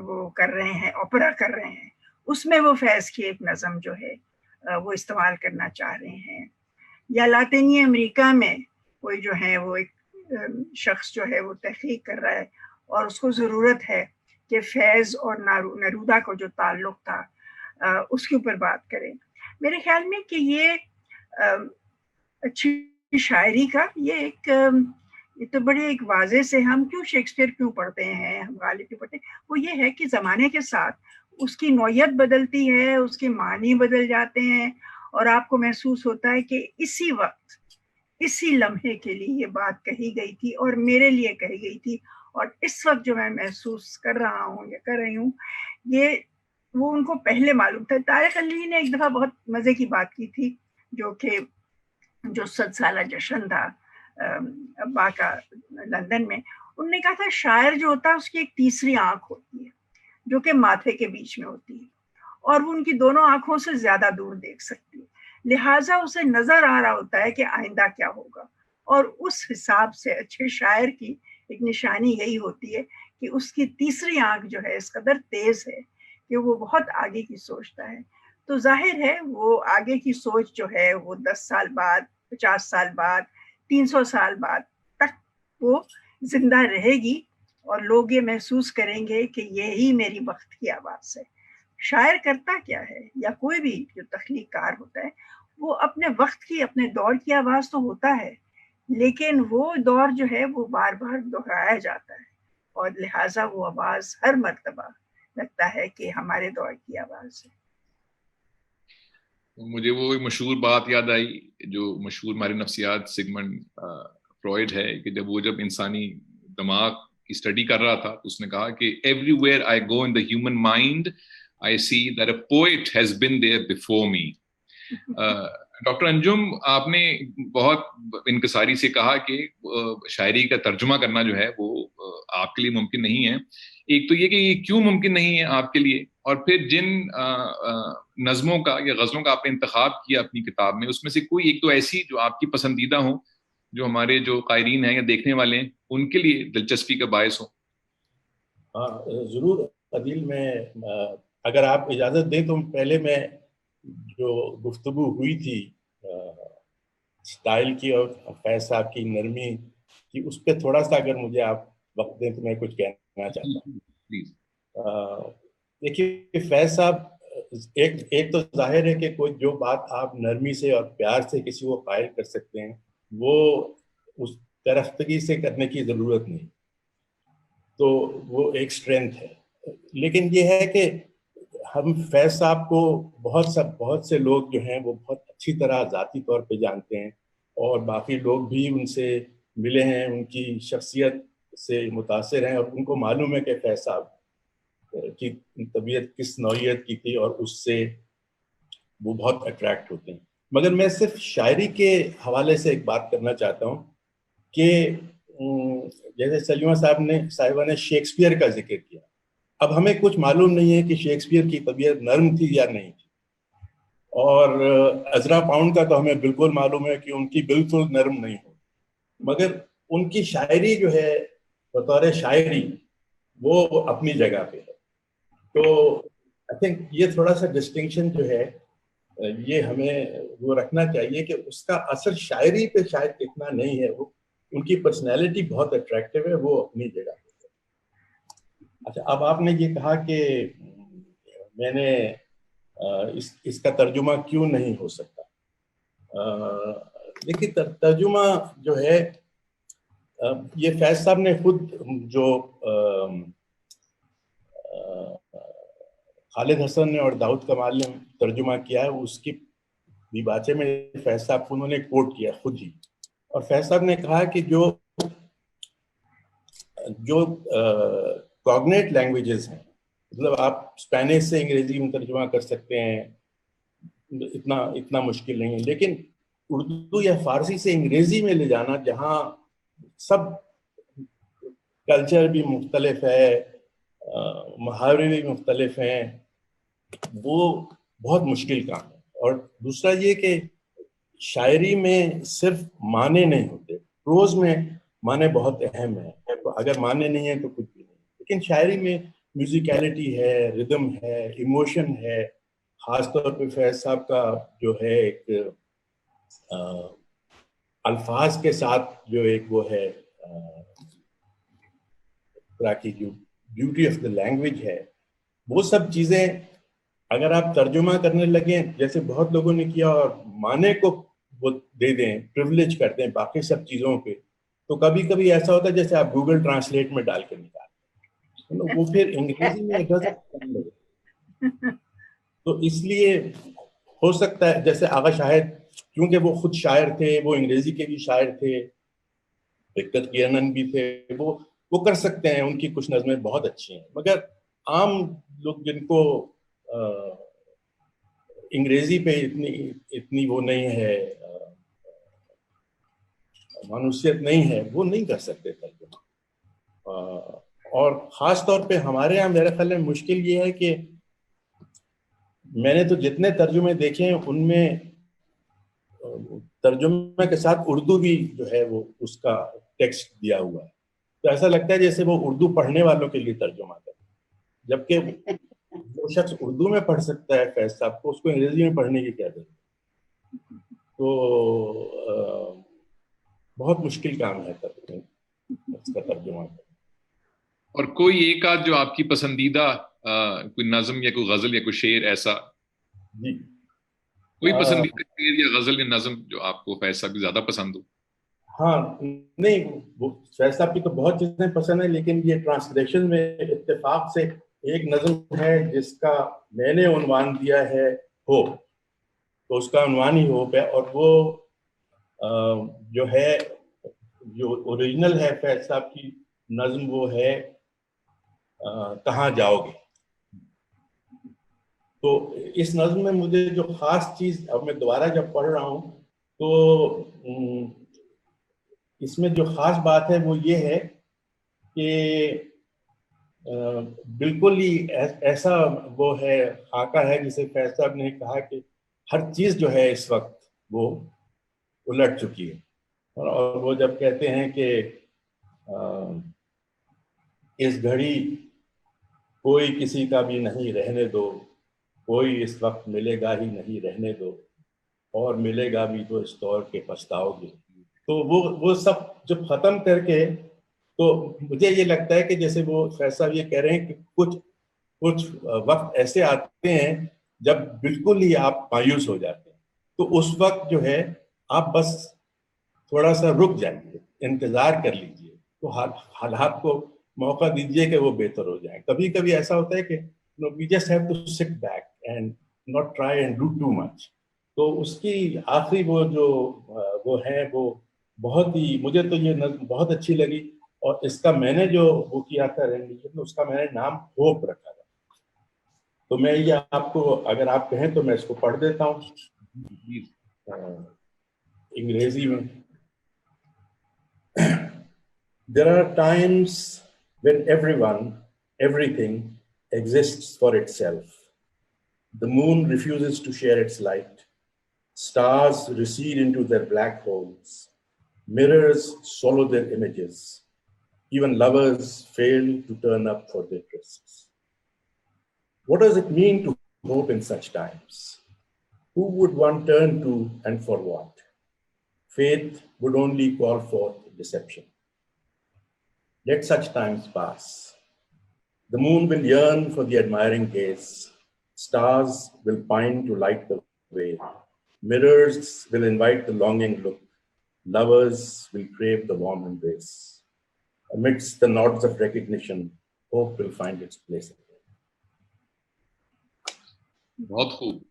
وہ کر رہے ہیں، اوپرا کر رہے ہیں، اس میں وہ فیض کی ایک نظم جو ہے وہ استعمال کرنا چاہ رہے ہیں، یا لاطینی امریکہ میں کوئی جو ہے وہ ایک شخص جو ہے وہ تحقیق کر رہا ہے اور اس کو ضرورت ہے کہ فیض اور نرودا کو جو تعلق تھا اس کے اوپر بات کریں. میرے خیال میں کہ یہ اچھی شاعری کا یہ تو بڑے ایک واضح سے، ہم کیوں شیکسپیئر کیوں پڑھتے ہیں، ہم غالب کیوں پڑھتے ہیں، وہ یہ ہے کہ زمانے کے ساتھ اس کی نوعیت بدلتی ہے، اس کے معنی بدل جاتے ہیں، اور آپ کو محسوس ہوتا ہے کہ اسی وقت اسی لمحے کے لیے یہ بات کہی گئی تھی اور میرے لیے کہی گئی تھی، اور اس وقت جو میں محسوس کر رہا ہوں یا کر رہی ہوں یہ وہ ان کو پہلے معلوم تھا. طارق علی نے ایک دفعہ بہت مزے کی بات کی تھی، جو 100 سالہ جشن تھا ابا کا لندن میں. انہوں نے کہا تھا شاعر جو ہوتا ہے اس کی ایک تیسری آنکھ ہوتی ہے جو کہ ماتھے کے بیچ میں ہوتی ہے، اور وہ ان کی دونوں آنکھوں سے زیادہ دور دیکھ سکتی ہے، لہٰذا اسے نظر آ رہا ہوتا ہے کہ آئندہ کیا ہوگا. اور اس حساب سے اچھے شاعر کی ایک نشانی یہی ہوتی ہے کہ اس کی تیسری آنکھ جو ہے اس قدر تیز ہے کہ وہ بہت آگے کی سوچتا ہے. تو ظاہر ہے وہ آگے کی سوچ جو ہے وہ 10 سال بعد، 50 سال بعد، 300 سال بعد تک وہ زندہ رہے گی، اور لوگ یہ محسوس کریں گے کہ یہی میری وقت کی آواز ہے. شاعر کرتا کیا ہے، یا کوئی بھی جو تخلیق کار ہوتا ہے، وہ اپنے وقت کی، اپنے دور کی آواز تو ہوتا ہے، لیکن وہ دور جو ہے وہ بار بار دہرایا جاتا ہے، اور لہٰذا وہ آواز ہر مرتبہ لگتا ہے کہ ہمارے دور کی آواز ہے. مجھے وہ مشہور بات یاد آئی جو مشہور ہماری نفسیات سگمنڈ فروئڈ ہے، کہ جب انسانی دماغ کی اسٹڈی کر رہا تھا تو اس نے کہا کہ everywhere I go in the human mind I see that a poet has been there before me. Doctor Anjum, آپ نے بہت انکساری سے کہا کہ شاعری کا ترجمہ کرنا جو ہے وہ آپ کے لیے ممکن نہیں ہے. ایک تو یہ کہ یہ کیوں ممکن نہیں ہے آپ کے لیے، اور پھر جن نظموں کا یا غزلوں کا آپ نے انتخاب کیا اپنی کتاب میں، اس میں سے کوئی ایک تو ایسی جو آپ کی پسندیدہ ہوں، جو ہمارے جو قائرین ہیں یا دیکھنے والے ہیں ان کے لیے دلچسپی کا باعث ہو. ہاں ضرور عدیل، میں اگر آپ اجازت دیں تو پہلے میں جو گفتگو ہوئی تھی سٹائل کی اور فیض صاحب کی نرمی کی، اس پہ تھوڑا سا اگر مجھے آپ وقت دیں تو میں کچھ کہنا چاہتا ہوں. پلیز. دیکھیے فیض صاحب، ایک تو ظاہر ہے کہ کوئی جو بات آپ نرمی سے اور پیار سے کسی کو قائل کر سکتے ہیں وہ اس درختگی سے کرنے کی ضرورت نہیں، تو وہ ایک اسٹرینتھ ہے. لیکن یہ ہے کہ ہم فیض صاحب کو بہت سے لوگ جو ہیں وہ بہت اچھی طرح ذاتی طور پہ جانتے ہیں، اور باقی لوگ بھی ان سے ملے ہیں، ان کی شخصیت سے متاثر ہیں، اور ان کو معلوم ہے کہ فیض صاحب کی طبیعت کس نوعیت کی تھی، اور اس سے وہ بہت اٹریکٹ ہوتے ہیں. مگر میں صرف شاعری کے حوالے سے ایک بات کرنا چاہتا ہوں کہ جیسے سلیمہ صاحبہ نے شیکسپیئر کا ذکر کیا. اب ہمیں کچھ معلوم نہیں ہے کہ شیکسپیئر کی طبیعت نرم تھی یا نہیں تھی، اور عزرا پاؤنڈ کا تو ہمیں بالکل معلوم ہے کہ ان کی بالکل نرم نہیں ہو، مگر ان کی شاعری جو ہے بطور شاعری وہ اپنی جگہ پہ ہے. تو آئی تھنک یہ تھوڑا سا ڈسٹنکشن جو ہے یہ ہمیں وہ رکھنا چاہیے کہ اس کا اثر شاعری پہ شاید اتنا نہیں ہے، وہ ان کی پرسنالٹی بہت اٹریکٹیو ہے، وہ اپنی جگہ پہ. اچھا، اب آپ نے یہ کہا کہ میں نے اس کا ترجمہ کیوں نہیں ہو سکتا. دیکھیے ترجمہ جو ہے یہ فیض صاحب نے خود جو خالد حسن نے اور داؤد کمال نے ترجمہ کیا ہے، اس کی بھی باتیں میں فیض صاحب کو انہوں نے کوٹ کیا خود ہی. اور فیض صاحب نے کہا کہ جو کوگنیٹ لینگویجز ہیں، مطلب آپ اسپینش سے انگریزی میں ترجمہ کر سکتے ہیں، اتنا مشکل نہیں ہے، لیکن اردو یا فارسی سے انگریزی میں لے جانا، جہاں سب کلچر بھی مختلف ہے، محاورے بھی مختلف ہیں، وہ بہت مشکل کام ہے. اور دوسرا یہ کہ شاعری میں صرف معنی نہیں ہوتے، پروز میں معنی بہت اہم ہے. اگر معنی نہیں ہے تو کچھ بھی نہیں، لیکن شاعری میں میوزیکیلٹی ہے، ردم ہے، ایموشن ہے. خاص طور پہ فیض صاحب کا جو ہے ایک الفاظ کے ساتھ جو ایک وہ ہے کی جو بیوٹی آف دا لینگویج ہے، وہ سب چیزیں اگر آپ ترجمہ کرنے لگیں جیسے بہت لوگوں نے کیا اور معنی کو وہ دے دیں، پریولیج کر دیں باقی سب چیزوں پہ، تو کبھی کبھی ایسا ہوتا ہے جیسے آپ گوگل ٹرانسلیٹ میں ڈال کے نکالتے ہیں، وہ پھر انگریزی میں لگے. تو اس لیے ہو سکتا ہے جیسے آغا شاہد، کیونکہ وہ خود شاعر تھے، وہ انگریزی کے بھی شاعر تھے، دقت کیرنن بھی تھے، وہ کر سکتے ہیں، ان کی کچھ نظمیں بہت اچھی ہیں. مگر عام لوگ جن کو انگریزی پہ اتنی وہ نہیں ہے، مانوسیت نہیں ہے، وہ نہیں کر سکتے ترجمہ. اور خاص طور پہ ہمارے یہاں میرے خیال میں مشکل یہ ہے کہ میں نے تو جتنے ترجمے دیکھے ہیں ان میں ترجمے کے ساتھ اردو بھی جو ہے وہ اس کا ٹیکسٹ دیا ہوا ہے، تو ایسا لگتا ہے جیسے وہ اردو پڑھنے والوں کے لیے ترجمہ کرتے ہیں، جبکہ جو شخص اردو میں پڑھ سکتا ہے فیض صاحب کو، اس کو انگریزی میں پڑھنے کی کیا ضرورت ہے. تو بہت مشکل کام ہے اس کا ترجمہ. اور کوئی ایک آدھ جو آپ کی پسندیدہ کوئی نظم یا کوئی غزل یا کوئی شعر ایسا؟ جی، کوئی پسندیدہ شعر یا غزل یا نظم جو آپ کو فیض صاحب کی زیادہ پسند ہو؟ ہاں، نہیں، وہ فیض صاحب کی تو بہت چیزیں پسند ہیں، لیکن یہ ٹرانسلیشن میں اتفاق سے ایک نظم ہے جس کا میں نے عنوان دیا ہے ہوپ، تو اس کا عنوان ہی ہوپ ہے. اور وہ جو ہے، جو اوریجنل ہے فیض صاحب کی نظم، وہ ہے کہاں جاؤ گے. تو اس نظم میں مجھے جو خاص چیز، اب میں دوبارہ جب پڑھ رہا ہوں تو اس میں جو خاص بات ہے وہ یہ ہے کہ بالکل ہی ایسا وہ ہے، خاکہ ہے جسے فیض صاحب نے کہا کہ ہر چیز جو ہے اس وقت وہ الٹ چکی ہے. اور وہ جب کہتے ہیں کہ اس گھڑی کوئی کسی کا بھی نہیں رہنے دو، کوئی اس وقت ملے گا ہی نہیں رہنے دو، اور ملے گا بھی تو اس طور کے پچھتاؤ گے. تو وہ سب جب ختم کر کے، تو مجھے یہ لگتا ہے کہ جیسے وہ فیض صاحب یہ کہہ رہے ہیں کہ کچھ وقت ایسے آتے ہیں جب بالکل ہی آپ مایوس ہو جاتے ہیں، تو اس وقت جو ہے آپ بس تھوڑا سا رک جائیے، انتظار کر لیجیے، تو حالات کو موقع دیجیے کہ وہ بہتر ہو جائیں. کبھی کبھی ایسا ہوتا ہے کہ we just have to sit back and not try and do too much. تو اس کی آخری وہ ہیں، وہ بہت ہی، مجھے تو یہ نظم بہت اچھی لگی. اور اس کا میں نے جو وہ کیا تھا رینڈیشن، اس کا میں نے نام ہوپ رکھا تھا. تو میں یہ آپ کو، اگر آپ کہیں تو میں اس کو پڑھ دیتا ہوں انگریزی میں. There are times when everyone, everything exists for itself. The moon refuses to share its light. Stars recede into their black holes. Mirrors swallow their images. Even lovers fail to turn up for their trysts. What does it mean to hope in such times? Who would one turn to and for what? Faith would only call forth deception. Let such times pass. The moon will yearn for the admiring gaze. Stars will pine to light the way. Mirrors will invite the longing look. Lovers will crave the warm embrace. Amidst the nods of recognition, hope will find its place again. بہت خوب.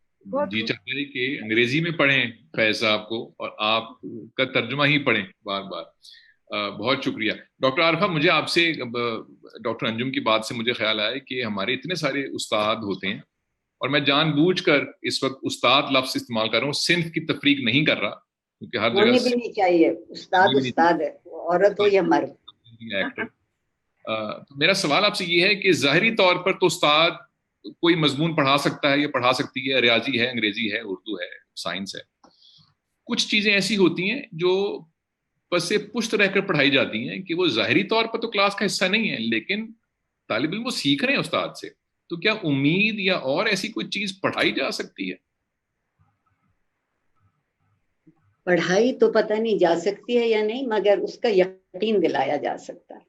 جی چاہتے ہیں کہ انگریزی میں پڑھیں فیض صاحب کو اور آپ کا ترجمہ ہی پڑھیں بار بار. بہت شکریہ ڈاکٹر عارفہ. مجھے آپ سے ڈاکٹر انجم کی بات سے مجھے خیال آیا کہ ہمارے اتنے سارے استاد ہوتے ہیں اور میں جان بوجھ کر اس وقت استاد لفظ استعمال کر رہا ہوں, صنف کی تفریق نہیں کر رہا کیونکہ ہر جگہ ہونے بھی نہیں چاہیے. استاد استاد ہے, عورت ہو یا مرد. ایکٹر. میرا سوال آپ سے یہ ہے کہ ظاہری طور پر تو استاد کوئی مضمون پڑھا سکتا ہے یا پڑھا سکتی ہے, ریاضی ہے, انگریزی ہے, اردو ہے, سائنس ہے. کچھ چیزیں ایسی ہوتی ہیں جو پس پشت رہ کر پڑھائی جاتی ہیں کہ وہ ظاہری طور پر تو کلاس کا حصہ نہیں ہے, لیکن طالب علم وہ سیکھ رہے ہیں استاد سے. تو کیا امید یا اور ایسی کوئی چیز پڑھائی جا سکتی ہے؟ پڑھائی تو پتہ نہیں جا سکتی ہے یا نہیں, مگر اس کا یقین دلایا جا سکتا ہے.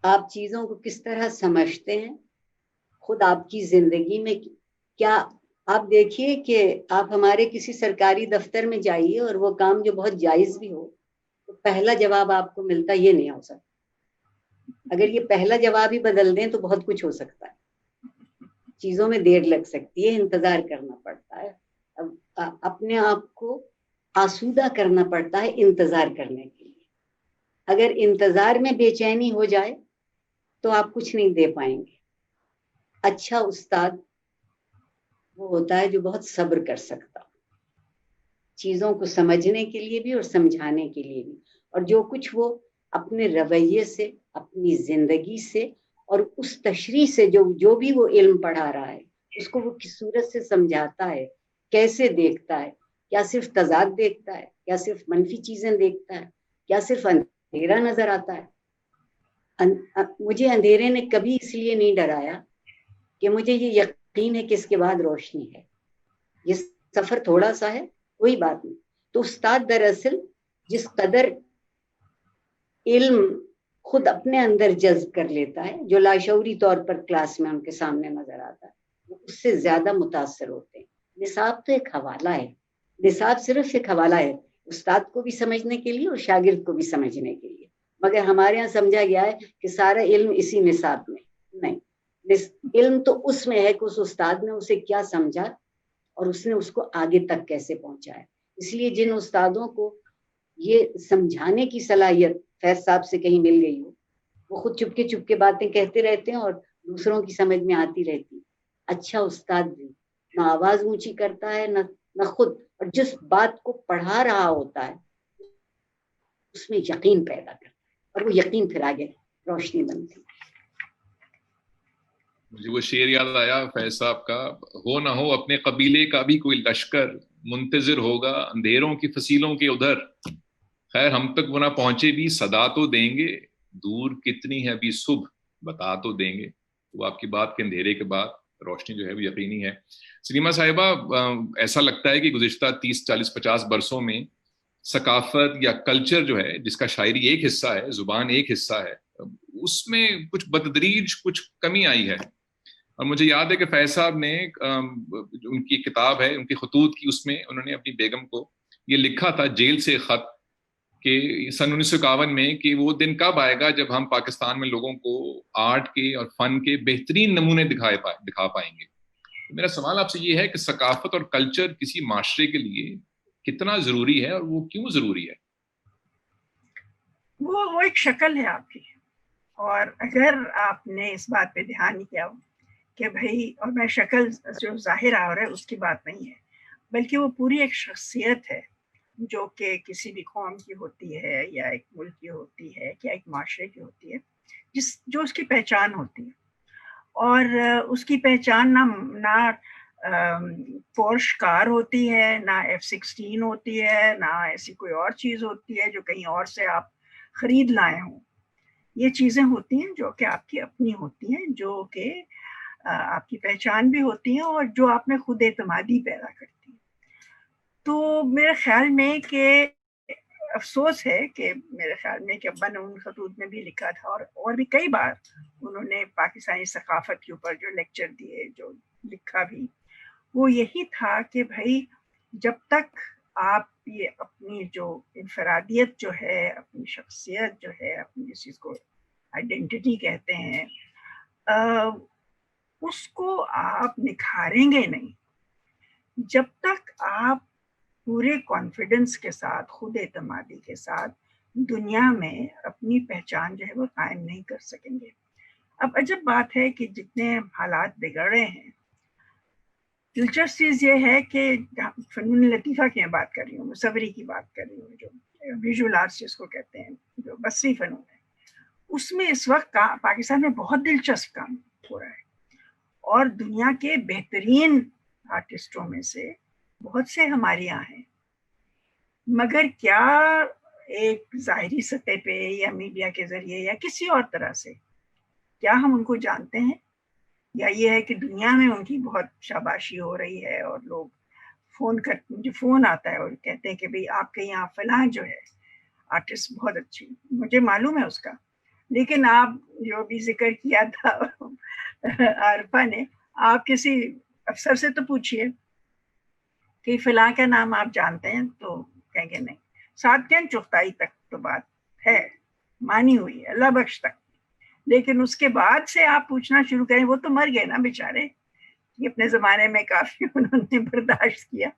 آپ چیزوں کو کس طرح سمجھتے ہیں, خود آپ کی زندگی میں کیا. آپ دیکھیے کہ آپ ہمارے کسی سرکاری دفتر میں جائیے اور وہ کام جو بہت جائز بھی ہو تو پہلا جواب آپ کو ملتا یہ نہیں ہو سکتا. اگر یہ پہلا جواب ہی بدل دیں تو بہت کچھ ہو سکتا ہے. چیزوں میں دیر لگ سکتی ہے, انتظار کرنا پڑتا ہے, اپنے آپ کو آسودہ کرنا پڑتا ہے انتظار کرنے کے لیے. اگر انتظار میں بے چینی ہو جائے تو آپ کچھ نہیں دے پائیں گے. اچھا استاد وہ ہوتا ہے جو بہت صبر کر سکتا, چیزوں کو سمجھنے کے لیے بھی اور سمجھانے کے لیے بھی, اور جو کچھ وہ اپنے رویے سے, اپنی زندگی سے اور اس تشریح سے جو بھی وہ علم پڑھا رہا ہے اس کو وہ کس صورت سے سمجھاتا ہے, کیسے دیکھتا ہے, کیا صرف تضاد دیکھتا ہے, کیا صرف منفی چیزیں دیکھتا ہے, کیا صرف اندھیرا نظر آتا ہے. مجھے اندھیرے نے کبھی اس لیے نہیں ڈرایا کہ مجھے یہ یقین ہے کہ اس کے بعد روشنی ہے. یہ سفر تھوڑا سا ہے, کوئی بات نہیں. تو استاد دراصل جس قدر علم خود اپنے اندر جذب کر لیتا ہے, جو لاشعوری طور پر کلاس میں ان کے سامنے نظر آتا ہے, وہ اس سے زیادہ متاثر ہوتے ہیں. نصاب تو ایک حوالہ ہے, نصاب صرف ایک حوالہ ہے استاد کو بھی سمجھنے کے لیے اور شاگرد کو بھی سمجھنے کے لیے. مگر ہمارے یہاں سمجھا گیا ہے کہ سارا علم اسی نصاب میں نہیں. علم تو اس میں ہے کہ اس استاد نے اسے کیا سمجھا اور اس نے اس کو آگے تک کیسے پہنچایا. اس لیے جن استادوں کو یہ سمجھانے کی صلاحیت فیض صاحب سے کہیں مل گئی ہو, وہ خود چپ کے باتیں کہتے رہتے ہیں اور دوسروں کی سمجھ میں آتی رہتی. اچھا استاد بھی نہ آواز اونچی کرتا ہے نہ خود, اور جس بات کو پڑھا رہا ہوتا ہے اس میں یقین پیدا کرتا ہے, اور وہ یقین پھر آگے روشنی بنتی ہے. مجھے وہ شعر یاد آیا فیض صاحب کا, ہو نہ ہو اپنے قبیلے کا بھی کوئی لشکر, منتظر ہوگا اندھیروں کی فصیلوں کے ادھر. خیر ہم تک وہ نہ پہنچے بھی صدا تو دیں گے, دور کتنی ہے ابھی صبح بتا تو دیں گے. وہ آپ کی بات کے اندھیرے کے بعد روشنی جو ہے وہ یقینی ہے. سلیمہ صاحبہ, ایسا لگتا ہے کہ گزشتہ 30, 40, 50 برسوں میں ثقافت یا کلچر جو ہے, جس کا شاعری ایک حصہ ہے, زبان ایک حصہ ہے, اس میں کچھ بتدریج کچھ کمی آئی ہے. اور مجھے یاد ہے کہ فیض صاحب نے ان کی کتاب ہے, ان کی خطوط کی, اس میں انہوں نے اپنی بیگم کو یہ لکھا تھا جیل سے خط کہ سن 1951 میں کہ وہ دن کب آئے گا جب ہم پاکستان میں لوگوں کو آرٹ کے اور فن کے بہترین نمونے دکھا پائیں گے. میرا سوال آپ سے یہ ہے کہ ثقافت اور کلچر کسی معاشرے کے لیے کتنا ضروری ہے اور وہ کیوں ضروری ہے؟ وہ ایک شکل ہے آپ کی, اور اگر آپ نے اس بات پہ دھیان نہیں کیا کہ بھائی, اور میں شکل جو ظاہر آ رہا ہے اس کی بات نہیں ہے, بلکہ وہ پوری ایک شخصیت ہے جو کہ کسی بھی قوم کی ہوتی ہے یا ایک ملک کی ہوتی ہے یا ایک معاشرے کی ہوتی ہے, جو اس کی پہچان ہوتی ہے. اور اس کی پہچان نہ پورش کار ہوتی ہے, نہ F-16 ہوتی ہے, نہ ایسی کوئی اور چیز ہوتی ہے جو کہیں اور سے آپ خرید لائے ہوں. یہ چیزیں ہوتی ہیں جو کہ آپ کی اپنی ہوتی ہیں, جو کہ آپ کی پہچان بھی ہوتی ہیں اور جو آپ میں خود اعتمادی پیدا کرتی ہیں. تو میرے خیال میں کہ افسوس ہے کہ میرے خیال میں کہ ابا نے ان خطوط میں بھی لکھا تھا, اور بھی کئی بار انہوں نے پاکستانی ثقافت کے اوپر جو لیکچر دیے, جو لکھا بھی, وہ یہی تھا کہ بھائی جب تک آپ یہ اپنی جو انفرادیت جو ہے, اپنی شخصیت جو ہے, اپنی جس چیز کو آئیڈینٹی کہتے ہیں, اس کو آپ نکھاریں گے نہیں جب تک آپ پورے کانفیڈنس کے ساتھ، خود اعتمادی کے ساتھ دنیا میں اپنی پہچان جو ہے وہ قائم نہیں کر سکیں گے۔ اب عجب بات ہے کہ جتنے حالات بگڑے ہیں، دلچسپ چیز یہ ہے کہ فنون لطیفہ کی میں بات کر رہی ہوں، مصوری کی بات کر رہی ہوں، جو ویژول آرٹس جس کو کہتے ہیں، جو بصری فنون ہے، اس میں اس وقت پاکستان میں بہت دلچسپ کام ہو رہا ہے، اور دنیا کے بہترین آرٹسٹوں میں سے بہت سے ہمارے یہاں ہیں، مگر کیا ایک ظاہری سطح پہ یا میڈیا کے ذریعے یا کسی اور طرح سے کیا ہم ان کو جانتے ہیں، یا یہ ہے کہ دنیا میں ان کی بہت شاباشی ہو رہی ہے اور لوگ مجھے فون آتا ہے اور کہتے ہیں کہ بھئی آپ کے یہاں فلاں جو ہے آرٹسٹ بہت اچھی، مجھے معلوم ہے اس کا، لیکن آپ جو بھی ذکر کیا تھا عارفہ نے، آپ کسی افسر سے تو پوچھئے کہ فلاں کا نام آپ جانتے ہیں، تو کہیں گے نہیں، ساتھ چغتائی تک تو بات ہے، مانی ہوئی ہے اللہ بخش تک، لیکن اس کے بعد سے آپ پوچھنا شروع کریں، وہ تو مر گئے نا بیچارے، یہ اپنے زمانے میں کافی انہوں نے برداشت کیا،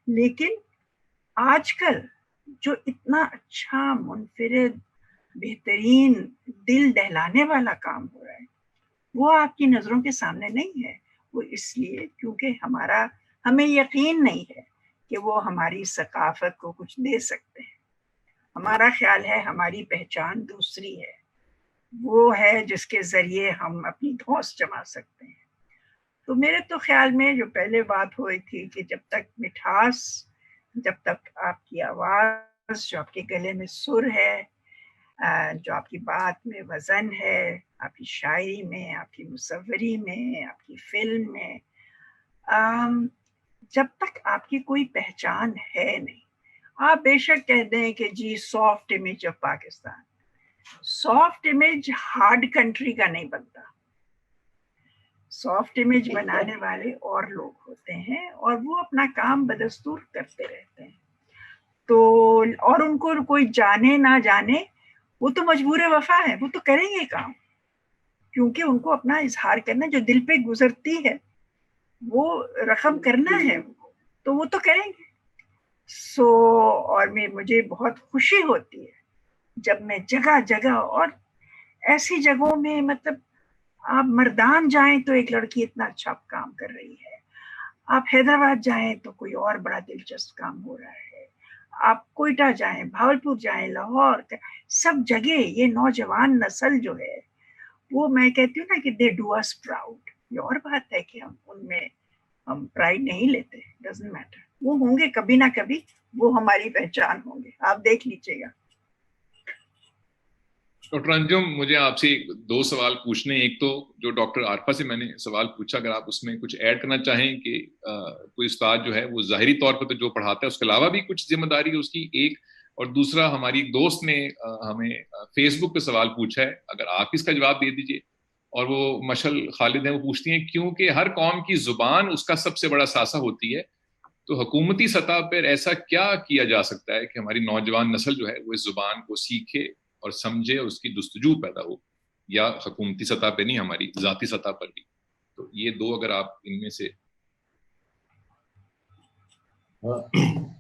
لیکن آج کل جو اتنا اچھا منفرد بہترین دل دہلانے والا کام ہو رہا ہے وہ آپ کی نظروں کے سامنے نہیں ہے، وہ اس لیے کیونکہ ہمیں یقین نہیں ہے کہ وہ ہماری ثقافت کو کچھ دے سکتے ہیں، ہمارا خیال ہے ہماری پہچان دوسری ہے، وہ ہے جس کے ذریعے ہم اپنی دھوس جما سکتے ہیں۔ تو میرے تو خیال میں جو پہلے بات ہوئی تھی کہ جب تک مٹھاس، جب تک آپ کی آواز، جو آپ کے گلے میں سر ہے، جو آپ کی بات میں وزن ہے، آپ کی شاعری میں، آپ کی مصوری میں، آپ کی فلم میں، جب تک آپ کی کوئی پہچان ہے نہیں، آپ بے شک کہہ دیں کہ جی soft image of Pakistan, soft image hard country کا نہیں بنتا، سافٹ امیج بنانے والے اور لوگ ہوتے ہیں اور وہ اپنا کام بدستور کرتے رہتے ہیں، تو اور ان کو کوئی جانے نہ جانے وہ تو مجبور وفا ہے، وہ تو کریں گے کام، کیونکہ ان کو اپنا اظہار کرنا، جو دل پہ گزرتی ہے وہ رقم کرنا ہے، تو وہ تو کریں گے۔ اور مجھے بہت خوشی ہوتی ہے جب میں جگہ جگہ اور ایسی جگہوں میں، مطلب آپ مردان جائیں تو ایک لڑکی اتنا اچھا کام کر رہی ہے، آپ حیدرآباد جائیں تو کوئی اور بڑا دلچسپ کام ہو رہا ہے، آپ کوئٹہ جائیں، بھاولپور جائیں، لاہور، سب جگہ یہ نوجوان نسل جو ہے وہ، میں کہتی ہوں نا کہ دے ڈو اس پراؤڈ۔ یہ اور بات ہے کہ ان میں ہم پرائڈ نہیں لیتے، ڈزنٹ میٹر، وہ ہوں گے کبھی نہ کبھی، وہ ہماری پہچان ہوں گے، آپ دیکھ لیجیے گا۔ ڈاکٹر انجم، مجھے آپ سے 2 سوال پوچھنے، ایک تو جو ڈاکٹر عارفہ سے میں نے سوال پوچھا، اگر آپ اس میں کچھ ایڈ کرنا چاہیں کہ کوئی استاد جو ہے وہ ظاہری طور پہ تو جو پڑھاتا ہے اس کے علاوہ بھی کچھ ذمہ داری ہے اس کی، ایک، اور دوسرا ہماری ایک دوست نے ہمیں فیس بک پہ سوال پوچھا ہے، اگر آپ اس کا جواب دے دیجئے، اور وہ مشل خالد ہیں، وہ پوچھتی ہیں کیونکہ ہر قوم کی زبان اس کا سب سے بڑا ساسہ ہوتی ہے، تو حکومتی سطح پر ایسا کیا کیا جا سکتا ہے کہ ہماری نوجوان نسل جو ہے وہ اس زبان کو سیکھے اور سمجھے اور اس کی جستجو پیدا ہو، یا حکومتی سطح پہ نہیں، ہماری ذاتی سطح پر بھی؟ تو یہ 2 اگر آپ ان میں سے۔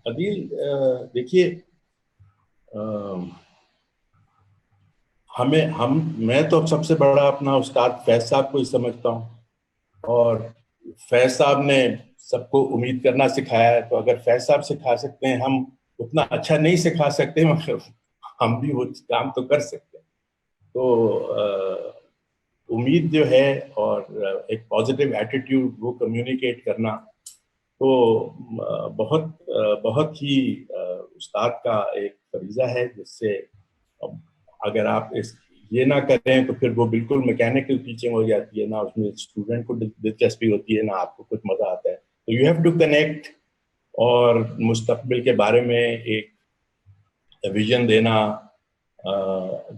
عدیل، دیکھیے، میں تو سب سے بڑا اپنا استاد فیض صاحب کو ہی سمجھتا ہوں، اور فیض صاحب نے سب کو امید کرنا سکھایا ہے، تو اگر فیض صاحب سکھا سکتے ہیں، ہم اتنا اچھا نہیں سکھا سکتے مگر ہم بھی وہ کام تو کر سکتے ہیں۔ تو امید جو ہے اور ایک پازیٹیو ایٹیٹیوڈ وہ کمیونیکیٹ کرنا، تو بہت ہی استاد کا ایک فریضہ ہے، جس سے اگر آپ یہ نہ کریں تو پھر وہ بالکل میکینیکل ٹیچنگ ہو جاتی ہے، نہ اس میں اسٹوڈنٹ کو دلچسپی ہوتی ہے، نہ آپ کو کچھ مزہ آتا ہے۔ تو یو ہیو ٹو کنیکٹ، اور مستقبل کے بارے میں ایک ویژن دینا،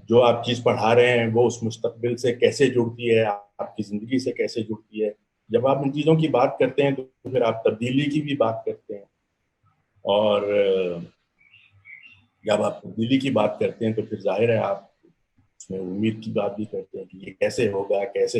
جو آپ چیز پڑھا رہے ہیں وہ اس مستقبل سے کیسے جڑتی ہے، آپ کی زندگی سے کیسے جڑتی ہے۔ جب آپ ان چیزوں کی بات کرتے ہیں تو پھر آپ تبدیلی کی بھی بات کرتے ہیں، اور جب آپ تبدیلی کی بات کرتے ہیں تو پھر ظاہر ہے آپ اس میں امید کی بات بھی کرتے ہیں کہ یہ کیسے ہوگا، کیسے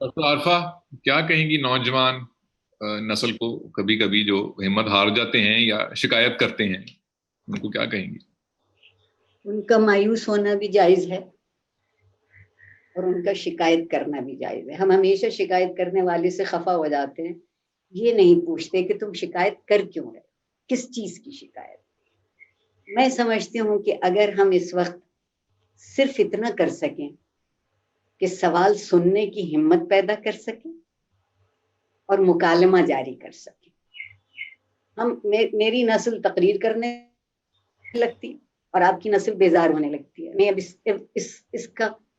ڈاکٹر عارفہ کیا کہیں گی نوجوان نسل کو کبھی کبھی جو ہمت ہار جاتے ہیں یا شکایت کرتے ہیں، ان کو کیا کہیں گی؟ ان کا مایوس ہونا بھی جائز ہے اور ان کا شکایت کرنا بھی جائز ہے. ہم ہمیشہ شکایت کرنے والے سے خفا ہو جاتے ہیں، یہ نہیں پوچھتے کہ تم شکایت کر کیوں رہے، کس چیز کی شکایت. میں سمجھتی ہوں کہ اگر ہم اس وقت صرف اتنا کر سکیں کہ سوال سننے کی ہمت پیدا کر سکیں اور مکالمہ جاری کر سکیں. میری نسل تقریر کرنے لگتی اور آپ کی نسل بیزار ہونے لگتی ہے. نہیں، اب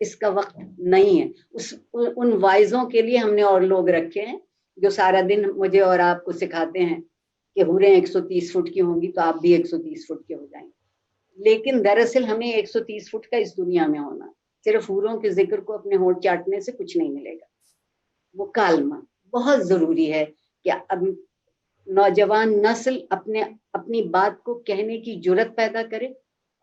اس کا وقت نہیں ہے. ان وائزوں کے لیے ہم نے اور لوگ رکھے ہیں جو سارا دن مجھے اور آپ کو سکھاتے ہیں کہ حوریں 130 فٹ کی ہوں گی تو آپ بھی 130 فٹ کے ہو جائیں گے. لیکن دراصل ہمیں 130 فٹ کا اس دنیا میں ہونا، صرف حوروں کے ذکر کو اپنے ہونٹ چاٹنے سے کچھ نہیں ملے گا. وہ کالمہ بہت ضروری ہے کہ اب نوجوان نسل اپنی بات کو کہنے کی جرت پیدا کرے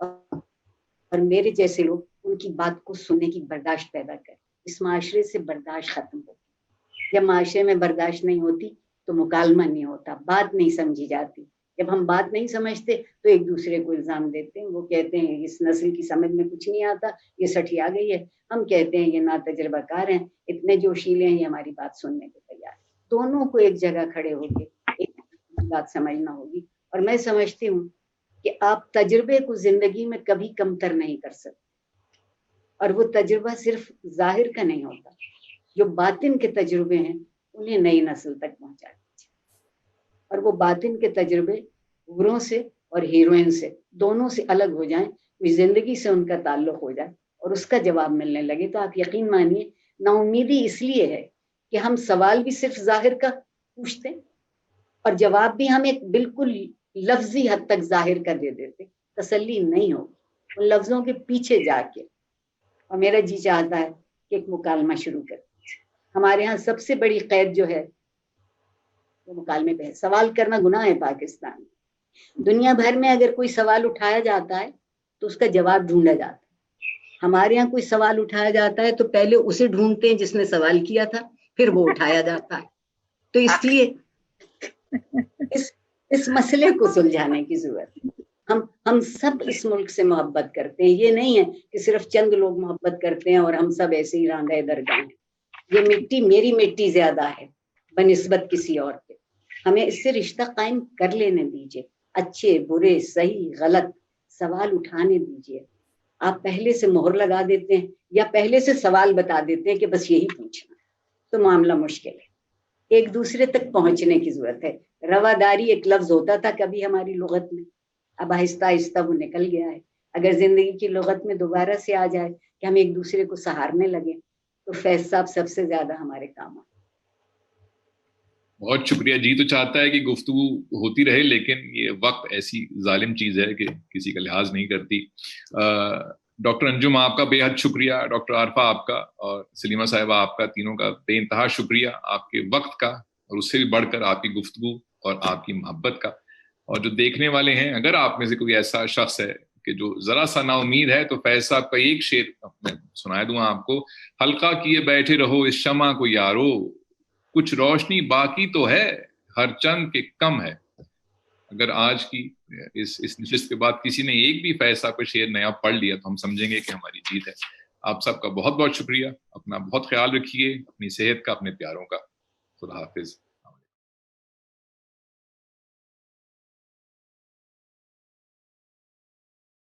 اور میرے جیسے لوگ ان کی بات کو سننے کی برداشت پیدا کرے. اس معاشرے سے برداشت ختم ہوتی. جب معاشرے میں برداشت نہیں ہوتی تو مکالمہ نہیں ہوتا، بات نہیں سمجھی جاتی. جب ہم بات نہیں سمجھتے تو ایک دوسرے کو الزام دیتے ہیں. وہ کہتے ہیں اس نسل کی سمجھ میں کچھ نہیں آتا، یہ سٹھی آ گئی ہے. ہم کہتے ہیں یہ ناتجربہ کار ہیں، اتنے جوشیلے ہیں، یہ ہماری بات سننے کو تیار. دونوں کو ایک جگہ کھڑے ہو کے ایک بات سمجھنا ہوگی. اور میں سمجھتی ہوں کہ آپ تجربے کو زندگی میں کبھی کمتر نہیں کر سکتے. اور وہ تجربہ صرف ظاہر کا نہیں ہوتا، جو باطن کے تجربے ہیں انہیں نئی نسل تک پہنچا دیجیے. اور وہ باطن کے تجربے حوروں سے اور ہیروئن سے دونوں سے الگ ہو جائیں، کوئی زندگی سے ان کا تعلق ہو جائے اور اس کا جواب ملنے لگے تو آپ یقین مانیے نا امیدی اس لیے ہے کہ ہم سوال بھی صرف ظاہر کا پوچھتے اور جواب بھی ہم ایک بالکل لفظی حد تک ظاہر کر دے دیتے. تسلی نہیں ہوگی ان لفظوں کے پیچھے جا کے. اور میرا جی چاہتا ہے کہ ایک مکالمہ شروع کر. ہمارے ہاں سب سے بڑی قید جو ہے وہ مکالمے پہ ہے. سوال کرنا گناہ ہے پاکستان میں. دنیا بھر میں اگر کوئی سوال اٹھایا جاتا ہے تو اس کا جواب ڈھونڈا جاتا ہے. ہمارے یہاں کوئی سوال اٹھایا جاتا ہے تو پہلے اسے ڈھونڈتے ہیں جس نے سوال کیا تھا، پھر وہ اٹھایا جاتا ہے. تو اس لیے اس مسئلے کو سلجھانے کی ضرورت ہے. ہم سب اس ملک سے محبت کرتے ہیں. یہ نہیں ہے کہ صرف چند لوگ محبت کرتے ہیں اور ہم سب ایسے ہی رانگے درگاہ ہیں. یہ مٹی میری مٹی زیادہ ہے بنسبت کسی اور کے. ہمیں اس سے رشتہ قائم کر لینے دیجیے. اچھے برے صحیح غلط سوال اٹھانے دیجیے. آپ پہلے سے مہر لگا دیتے ہیں یا پہلے سے سوال بتا دیتے ہیں کہ بس یہی پوچھنا تو معاملہ مشکل ہے. ایک دوسرے تک پہنچنے کی ضرورت ہے. رواداری ایک لفظ ہوتا تھا کبھی ہماری لغت میں، اب آہستہ آہستہ وہ نکل گیا ہے. اگر زندگی کی لغت میں دوبارہ سے آ جائے کہ ہم ایک دوسرے کو سہارنے لگے تو فیض صاحب سب سے زیادہ ہمارے کام آئے. بہت شکریہ. جی تو چاہتا ہے کہ گفتگو ہوتی رہے لیکن یہ وقت ایسی ظالم چیز ہے کہ کسی کا لحاظ نہیں کرتی. ڈاکٹر انجم آپ کا بے حد شکریہ، ڈاکٹر عارفہ آپ کا اور سلیمہ صاحبہ آپ کا، تینوں کا بے انتہا شکریہ آپ کے وقت کا اور اس سے بھی بڑھ کر آپ کی گفتگو اور آپ کی محبت کا. اور جو دیکھنے والے ہیں، اگر آپ میں سے کوئی ایسا شخص ہے کہ جو ذرا سا نا امید ہے تو فیض صاحب کا ایک شعر میں سنائے دوں آپ کو. حلقہ کیے بیٹھے رہو اس شمع کو یارو، کچھ روشنی باقی تو ہے ہر چند کے کم ہے. اگر آج کی اس نشست کے بعد کسی نے ایک بھی فیض صاحب کا شعر نیا پڑھ لیا تو ہم سمجھیں گے کہ ہماری جیت ہے. آپ سب کا بہت بہت شکریہ. اپنا بہت خیال رکھیے، اپنی صحت کا، اپنے پیاروں کا. خدا حافظ.